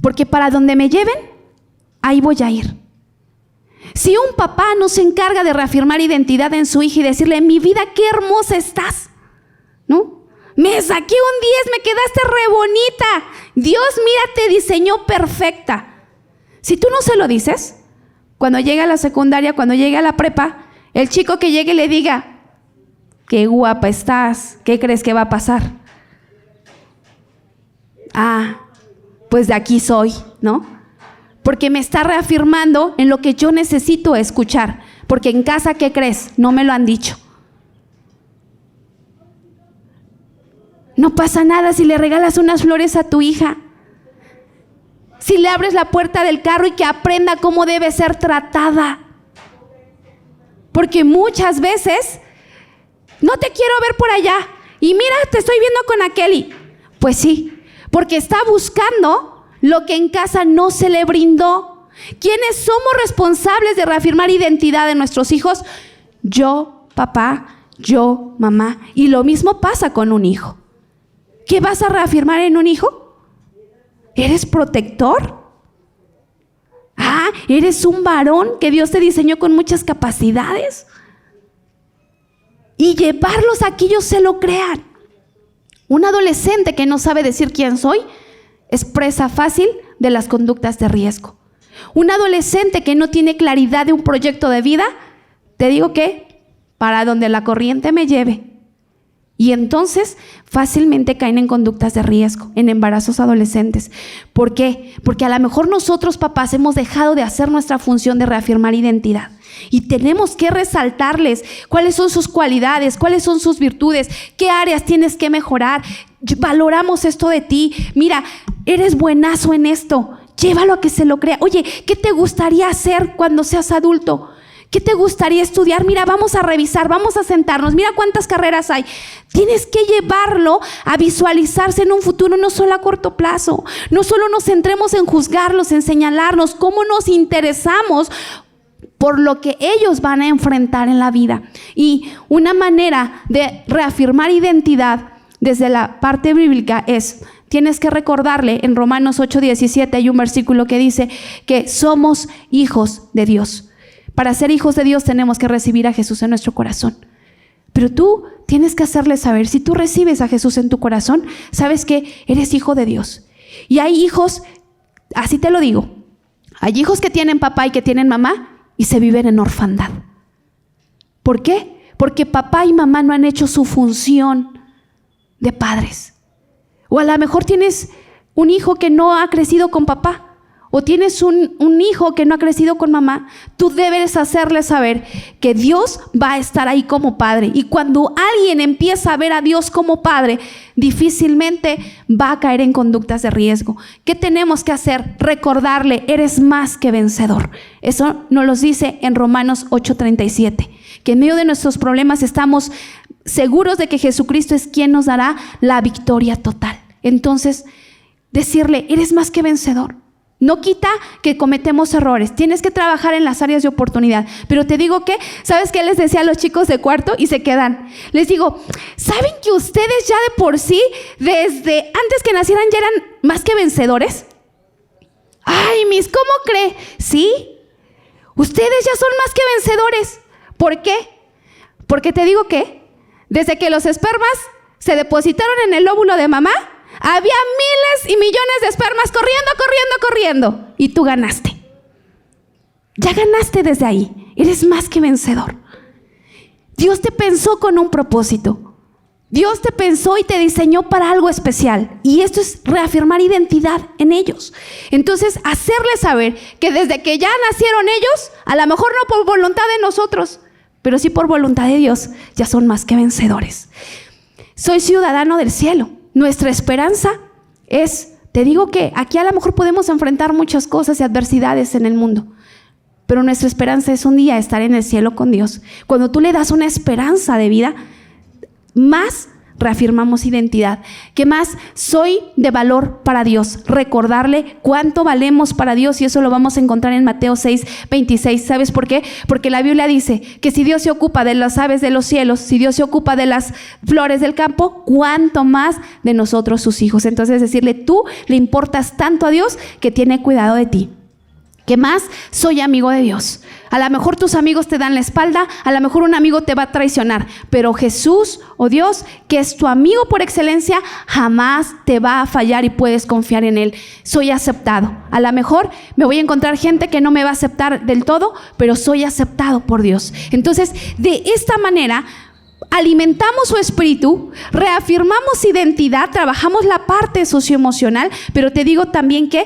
Speaker 1: Porque para donde me lleven, ahí voy a ir. Si un papá no se encarga de reafirmar identidad en su hija y decirle, mi vida, qué hermosa estás, ¿no? Me saqué un 10, me quedaste re bonita. Dios, mira, te diseñó perfecta. Si tú no se lo dices, cuando llegue a la secundaria, cuando llegue a la prepa, el chico que llegue le diga, qué guapa estás, ¿qué crees que va a pasar? Ah, pues de aquí soy, ¿no? Porque me está reafirmando en lo que yo necesito escuchar. Porque en casa, ¿qué crees? No me lo han dicho. No pasa nada si le regalas unas flores a tu hija. Si le abres la puerta del carro y que aprenda cómo debe ser tratada. Porque muchas veces, no te quiero ver por allá. Y mira, te estoy viendo con aquel. Pues sí, porque está buscando lo que en casa no se le brindó. ¿Quiénes somos responsables de reafirmar identidad de nuestros hijos? Yo, papá, yo, mamá. Y lo mismo pasa con un hijo. ¿Qué vas a reafirmar en un hijo? ¿Eres protector? Ah, ¿eres un varón que Dios te diseñó con muchas capacidades? Y llevarlos a que ellos se lo crean. Un adolescente que no sabe decir quién soy es presa fácil de las conductas de riesgo. Un adolescente que no tiene claridad de un proyecto de vida, te digo que para donde la corriente me lleve. Y entonces fácilmente caen en conductas de riesgo, en embarazos adolescentes. ¿Por qué? Porque a lo mejor nosotros, papás, hemos dejado de hacer nuestra función de reafirmar identidad. Y tenemos que resaltarles cuáles son sus cualidades, cuáles son sus virtudes, qué áreas tienes que mejorar. Valoramos esto de ti. Mira, eres buenazo en esto. Llévalo a que se lo crea. Oye, ¿qué te gustaría hacer cuando seas adulto? ¿Qué te gustaría estudiar? Mira, vamos a revisar, vamos a sentarnos. Mira cuántas carreras hay. Tienes que llevarlo a visualizarse en un futuro, no solo a corto plazo. No solo nos centremos en juzgarlos, en señalarnos, cómo nos interesamos por lo que ellos van a enfrentar en la vida. Y una manera de reafirmar identidad desde la parte bíblica es, tienes que recordarle, en Romanos 8:17 hay un versículo que dice que somos hijos de Dios. Para ser hijos de Dios tenemos que recibir a Jesús en nuestro corazón. Pero tú tienes que hacerle saber, si tú recibes a Jesús en tu corazón, sabes que eres hijo de Dios. Y hay hijos, así te lo digo, hay hijos que tienen papá y que tienen mamá y se viven en orfandad. ¿Por qué? Porque papá y mamá no han hecho su función de padres. O a lo mejor tienes un hijo que no ha crecido con papá, o tienes un hijo que no ha crecido con mamá. Tú debes hacerle saber que Dios va a estar ahí como padre. Y cuando alguien empieza a ver a Dios como padre, difícilmente va a caer en conductas de riesgo. ¿Qué tenemos que hacer? Recordarle, eres más que vencedor. Eso nos lo dice en Romanos 8:37, que en medio de nuestros problemas estamos seguros de que Jesucristo es quien nos dará la victoria total. Entonces, decirle, eres más que vencedor. No quita que cometemos errores. Tienes que trabajar en las áreas de oportunidad. Pero te digo que, ¿sabes qué les decía a los chicos de cuarto? Y se quedan. Les digo, ¿saben que ustedes ya de por sí, desde antes que nacieran, ya eran más que vencedores? Ay, Miss, ¿cómo cree? Sí, ustedes ya son más que vencedores. ¿Por qué? Porque te digo que desde que los espermas se depositaron en el óvulo de mamá, había miles y millones de espermas corriendo. Y tú ganaste. Ya ganaste desde ahí. Eres más que vencedor. Dios te pensó con un propósito. Dios te pensó y te diseñó para algo especial. Y esto es reafirmar identidad en ellos. Entonces, hacerles saber que desde que ya nacieron ellos, a lo mejor no por voluntad de nosotros, pero sí por voluntad de Dios, ya son más que vencedores. Soy ciudadano del cielo. Nuestra esperanza es, te digo que aquí a lo mejor podemos enfrentar muchas cosas y adversidades en el mundo, pero nuestra esperanza es un día estar en el cielo con Dios. Cuando tú le das una esperanza de vida, más reafirmamos identidad. ¿Qué más? Soy de valor para Dios. Recordarle cuánto valemos para Dios, y eso lo vamos a encontrar en Mateo 6:26. ¿Sabes por qué? Porque la Biblia dice que si Dios se ocupa de las aves de los cielos, si Dios se ocupa de las flores del campo, cuánto más de nosotros sus hijos. Entonces decirle, tú le importas tanto a Dios que tiene cuidado de ti. ¿Qué más? Soy amigo de Dios. A lo mejor tus amigos te dan la espalda, a lo mejor un amigo te va a traicionar, pero Jesús o Dios, que es tu amigo por excelencia, jamás te va a fallar y puedes confiar en Él. Soy aceptado. A lo mejor me voy a encontrar gente que no me va a aceptar del todo, pero soy aceptado por Dios. Entonces, de esta manera, alimentamos su espíritu, reafirmamos identidad, trabajamos la parte socioemocional, pero te digo también que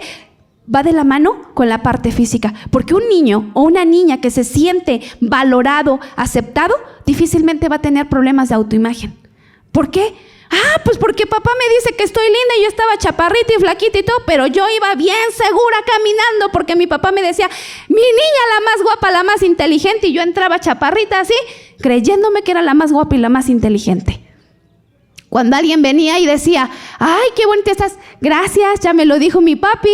Speaker 1: va de la mano con la parte física, porque un niño o una niña que se siente valorado, aceptado, difícilmente va a tener problemas de autoimagen. ¿Por qué? Pues porque papá me dice que estoy linda y yo estaba chaparrita y flaquita y todo, pero yo iba bien segura caminando porque mi papá me decía, mi niña la más guapa, la más inteligente, y yo entraba chaparrita así, creyéndome que era la más guapa y la más inteligente. Cuando alguien venía y decía, ay, qué bonita estás, gracias, ya me lo dijo mi papi.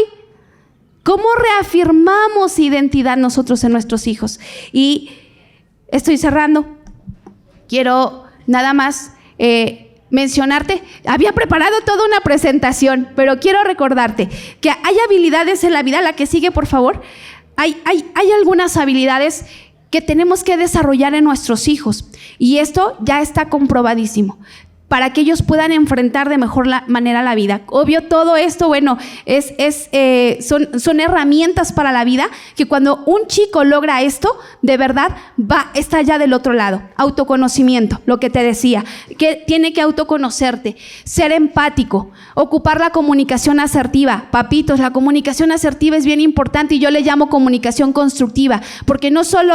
Speaker 1: ¿Cómo reafirmamos identidad nosotros en nuestros hijos? Y estoy cerrando. Quiero nada más mencionarte. Había preparado toda una presentación, pero quiero recordarte que hay habilidades en la vida. La que sigue, por favor. Hay algunas habilidades que tenemos que desarrollar en nuestros hijos. Y esto ya está comprobadísimo, para que ellos puedan enfrentar de mejor manera la vida. Obvio, todo esto, bueno, son herramientas para la vida, que cuando un chico logra esto, de verdad, está ya del otro lado. Autoconocimiento, lo que te decía, que tiene que autoconocerte, ser empático, ocupar la comunicación asertiva. Papitos, la comunicación asertiva es bien importante, y yo le llamo comunicación constructiva, porque no solo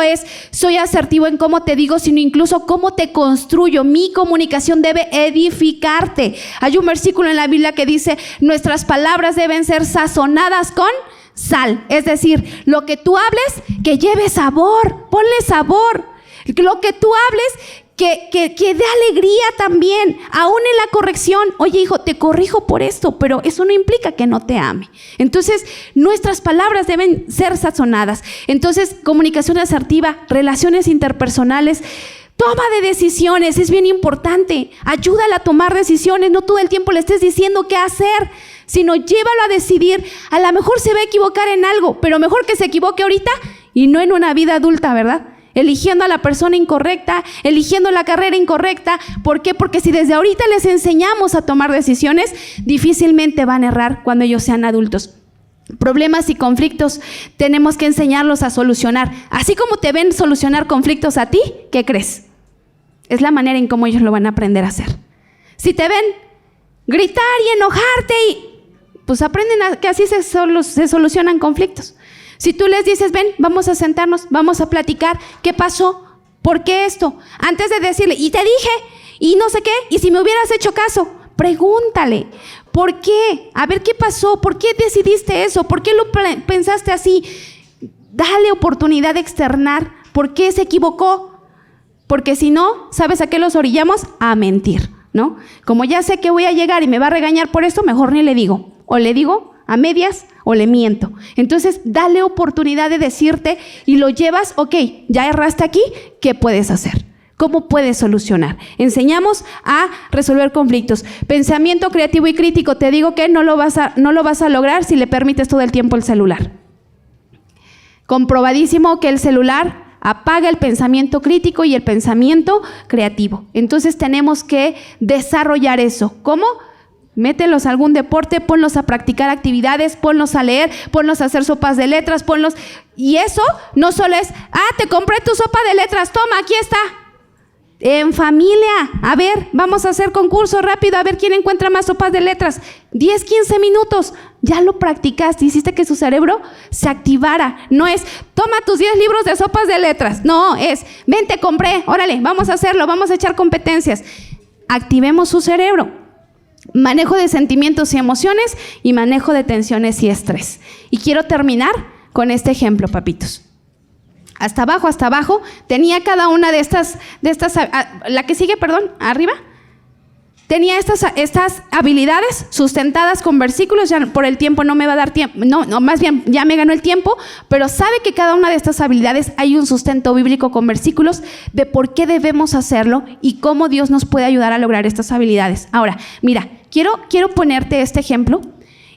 Speaker 1: soy asertivo en cómo te digo, sino incluso cómo te construyo. Mi comunicación debe edificarte. Hay un versículo en la Biblia que dice, nuestras palabras deben ser sazonadas con sal. Es decir, lo que tú hables, que lleve sabor, ponle sabor. Lo que tú hables, que dé alegría también, aún en la corrección. Oye, hijo, te corrijo por esto, pero eso no implica que no te ame. Entonces, nuestras palabras deben ser sazonadas. Entonces, comunicación asertiva, relaciones interpersonales, toma de decisiones, es bien importante. Ayúdala a tomar decisiones, no todo el tiempo le estés diciendo qué hacer, sino llévalo a decidir. A lo mejor se va a equivocar en algo, pero mejor que se equivoque ahorita y no en una vida adulta, ¿verdad? eligiendo a la persona incorrecta, eligiendo la carrera incorrecta. ¿Por qué? Porque si desde ahorita les enseñamos a tomar decisiones, difícilmente van a errar cuando ellos sean adultos. Problemas y conflictos tenemos que enseñarlos a solucionar. Así como te ven solucionar conflictos a ti, ¿qué crees? Es la manera en cómo ellos lo van a aprender a hacer. Si te ven gritar y enojarte, pues aprenden que así se solucionan conflictos. Si tú les dices, ven, vamos a sentarnos, vamos a platicar, ¿qué pasó? ¿Por qué esto? Antes de decirle, y te dije, y no sé qué, y si me hubieras hecho caso, pregúntale, ¿por qué? A ver qué pasó, ¿por qué decidiste eso? ¿Por qué lo pensaste así? Dale oportunidad de externar, ¿por qué se equivocó? Porque si no, ¿sabes a qué los orillamos? A mentir, ¿no? Como ya sé que voy a llegar y me va a regañar por esto, mejor ni le digo, o le digo a medias o le miento. Entonces, dale oportunidad de decirte y lo llevas, ok, ya erraste aquí, ¿qué puedes hacer? ¿Cómo puedes solucionar? Enseñamos a resolver conflictos. Pensamiento creativo y crítico, te digo que no lo vas a lograr si le permites todo el tiempo el celular. Comprobadísimo que el celular apaga el pensamiento crítico y el pensamiento creativo. Entonces, tenemos que desarrollar eso. ¿Cómo? Mételos a algún deporte, ponlos a practicar actividades, ponlos a leer, ponlos a hacer sopas de letras, ponlos... Y eso no solo es, te compré tu sopa de letras, toma, aquí está. En familia, a ver, vamos a hacer concurso rápido, a ver quién encuentra más sopas de letras. 10, 15 minutos, ya lo practicaste, hiciste que su cerebro se activara. No es, toma tus 10 libros de sopas de letras. No, es, ven, te compré, órale, vamos a hacerlo, vamos a echar competencias. Activemos su cerebro. Manejo de sentimientos y emociones y manejo de tensiones y estrés. Y quiero terminar con este ejemplo, papitos. Hasta abajo, tenía cada una de estas, la que sigue, perdón, arriba. Tenía estas habilidades sustentadas con versículos. Ya por el tiempo no me va a dar tiempo, no, más bien ya me ganó el tiempo, pero sabe que cada una de estas habilidades hay un sustento bíblico con versículos de por qué debemos hacerlo y cómo Dios nos puede ayudar a lograr estas habilidades. Ahora, mira, quiero ponerte este ejemplo,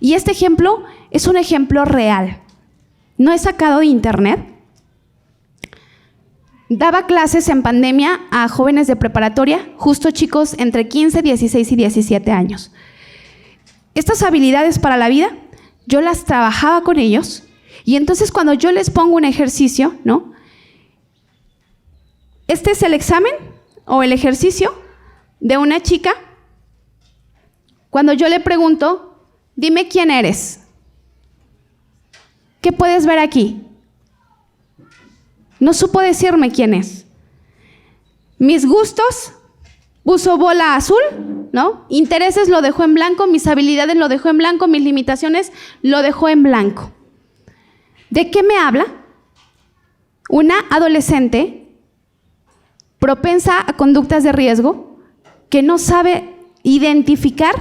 Speaker 1: y este ejemplo es un ejemplo real. No es sacado de internet. Daba clases en pandemia a jóvenes de preparatoria, justo chicos entre 15, 16 y 17 años. Estas habilidades para la vida, yo las trabajaba con ellos, y entonces cuando yo les pongo un ejercicio, ¿no? Este es el examen o el ejercicio de una chica. Cuando yo le pregunto, dime quién eres. ¿Qué puedes ver aquí? No supo decirme quién es. Mis gustos, uso bola azul, ¿no? Intereses lo dejó en blanco, mis habilidades lo dejó en blanco, mis limitaciones lo dejó en blanco. ¿De qué me habla? Una adolescente propensa a conductas de riesgo que no sabe identificar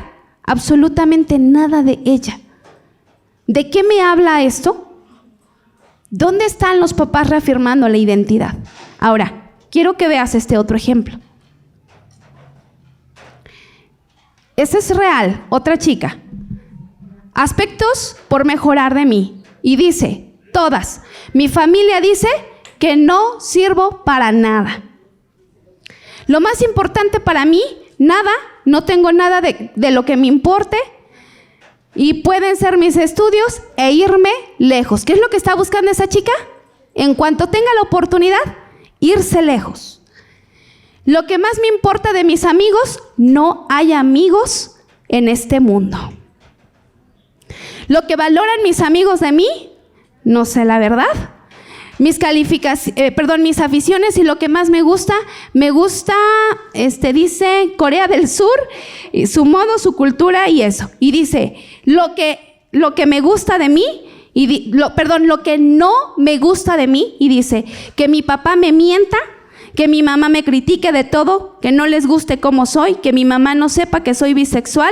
Speaker 1: absolutamente nada de ella. ¿De qué me habla esto? ¿Dónde están los papás reafirmando la identidad? Ahora, quiero que veas este otro ejemplo. Ese es real, otra chica. Aspectos por mejorar de mí. Y dice, todas. Mi familia dice que no sirvo para nada. Lo más importante para mí, nada, no tengo nada de lo que me importe. Y pueden ser mis estudios e irme lejos. ¿Qué es lo que está buscando esa chica? En cuanto tenga la oportunidad, irse lejos. Lo que más me importa de mis amigos, no hay amigos en este mundo. Lo que valoran mis amigos de mí, no sé la verdad. Mis aficiones y lo que más me gusta, dice Corea del Sur, su modo, su cultura y eso. Y dice, lo que me gusta de mí, lo que no me gusta de mí, y dice, que mi papá me mienta, que mi mamá me critique de todo, que no les guste cómo soy, que mi mamá no sepa que soy bisexual,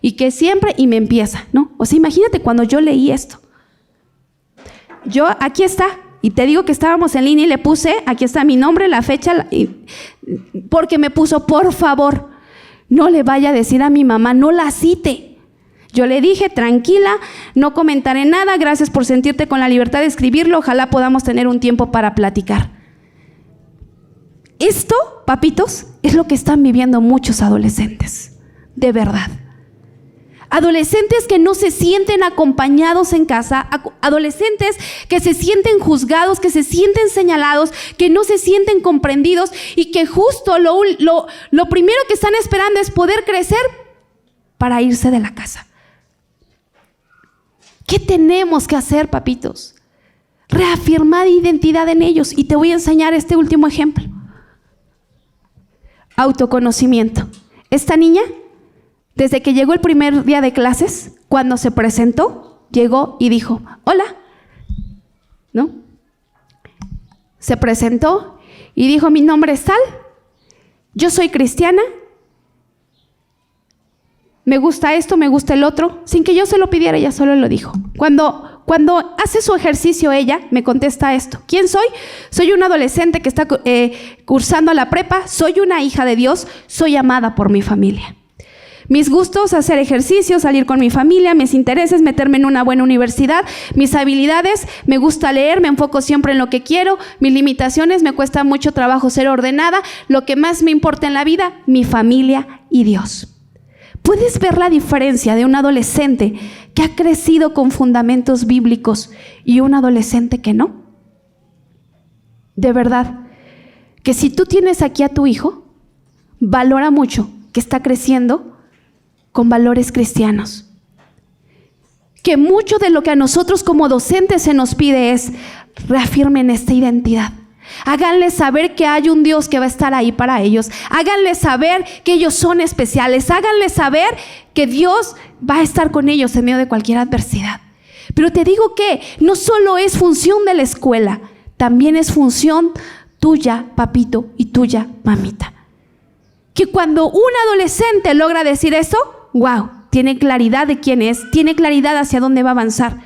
Speaker 1: y que siempre, y me empieza, ¿no? O sea, imagínate cuando yo leí esto. Aquí está. Y te digo que estábamos en línea y le puse, aquí está mi nombre, la fecha, porque me puso, por favor, no le vaya a decir a mi mamá, no la cite. Yo le dije, tranquila, no comentaré nada, gracias por sentirte con la libertad de escribirlo, ojalá podamos tener un tiempo para platicar. esto, papitos, es lo que están viviendo muchos adolescentes, de verdad. Adolescentes que no se sienten acompañados en casa, adolescentes que se sienten juzgados, que se sienten señalados, que no se sienten comprendidos y que justo lo primero que están esperando es poder crecer para irse de la casa. ¿Qué tenemos que hacer, papitos? Reafirmar identidad en ellos. Y te voy a enseñar este último ejemplo. Autoconocimiento. Esta niña, desde que llegó el primer día de clases, cuando se presentó, llegó y dijo, hola, ¿no? Se presentó y dijo, mi nombre es tal, yo soy cristiana, me gusta esto, me gusta el otro, sin que yo se lo pidiera, ella solo lo dijo. Cuando hace su ejercicio ella, me contesta esto. ¿Quién soy? Soy una adolescente que está cursando la prepa, soy una hija de Dios, soy amada por mi familia. Mis gustos, hacer ejercicio, salir con mi familia, mis intereses, meterme en una buena universidad, mis habilidades, me gusta leer, me enfoco siempre en lo que quiero, mis limitaciones, me cuesta mucho trabajo ser ordenada, lo que más me importa en la vida, mi familia y Dios. ¿Puedes ver la diferencia de un adolescente que ha crecido con fundamentos bíblicos y un adolescente que no? De verdad, que si tú tienes aquí a tu hijo, valora mucho que está creciendo con valores cristianos. Que mucho de lo que a nosotros como docentes se nos pide es reafirmen esta identidad. Háganles saber que hay un Dios que va a estar ahí para ellos. Háganles saber que ellos son especiales. Háganles saber que Dios va a estar con ellos en medio de cualquier adversidad. Pero te digo que no solo es función de la escuela, también es función tuya, papito, y tuya, mamita. Que cuando un adolescente logra decir eso, wow, tiene claridad de quién es, tiene claridad hacia dónde va a avanzar.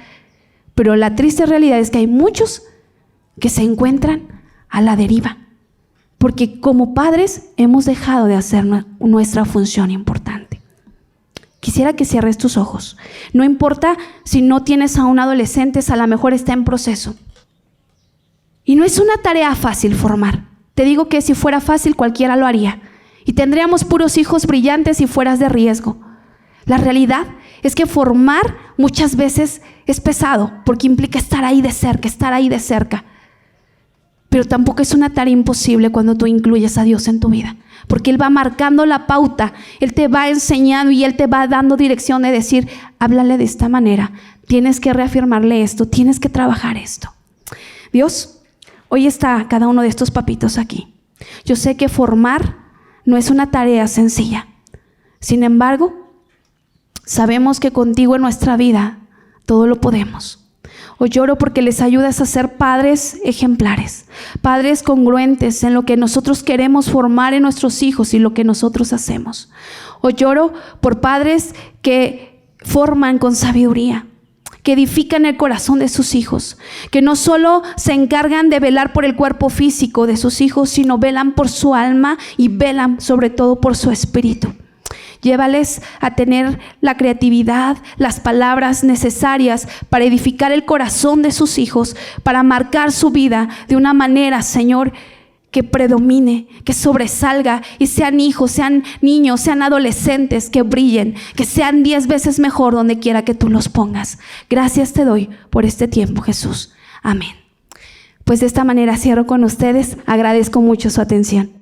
Speaker 1: Pero la triste realidad es que hay muchos que se encuentran a la deriva, porque como padres hemos dejado de hacer nuestra función importante. Quisiera que cierres tus ojos. No importa si no tienes a un adolescente, a lo mejor está en proceso. Y no es una tarea fácil formar. Te digo que si fuera fácil cualquiera lo haría. Y tendríamos puros hijos brillantes y fueras de riesgo. La realidad es que formar muchas veces es pesado, porque implica estar ahí de cerca. Pero tampoco es una tarea imposible cuando tú incluyes a Dios en tu vida, porque Él va marcando la pauta, Él te va enseñando y Él te va dando dirección de decir, háblale de esta manera, tienes que reafirmarle esto, tienes que trabajar esto. Dios, hoy está cada uno de estos papitos aquí. Yo sé que formar no es una tarea sencilla. Sin embargo, sabemos que contigo en nuestra vida todo lo podemos. Hoy lloro porque les ayudas a ser padres ejemplares, padres congruentes en lo que nosotros queremos formar en nuestros hijos y lo que nosotros hacemos. Hoy lloro por padres que forman con sabiduría, que edifican el corazón de sus hijos, que no solo se encargan de velar por el cuerpo físico de sus hijos, sino velan por su alma y velan sobre todo por su espíritu. Llévales a tener la creatividad, las palabras necesarias para edificar el corazón de sus hijos, para marcar su vida de una manera, Señor, que predomine, que sobresalga y sean hijos, sean niños, sean adolescentes que brillen, que sean 10 veces mejor donde quiera que tú los pongas. Gracias te doy por este tiempo, Jesús. Amén. Pues de esta manera cierro con ustedes. Agradezco mucho su atención.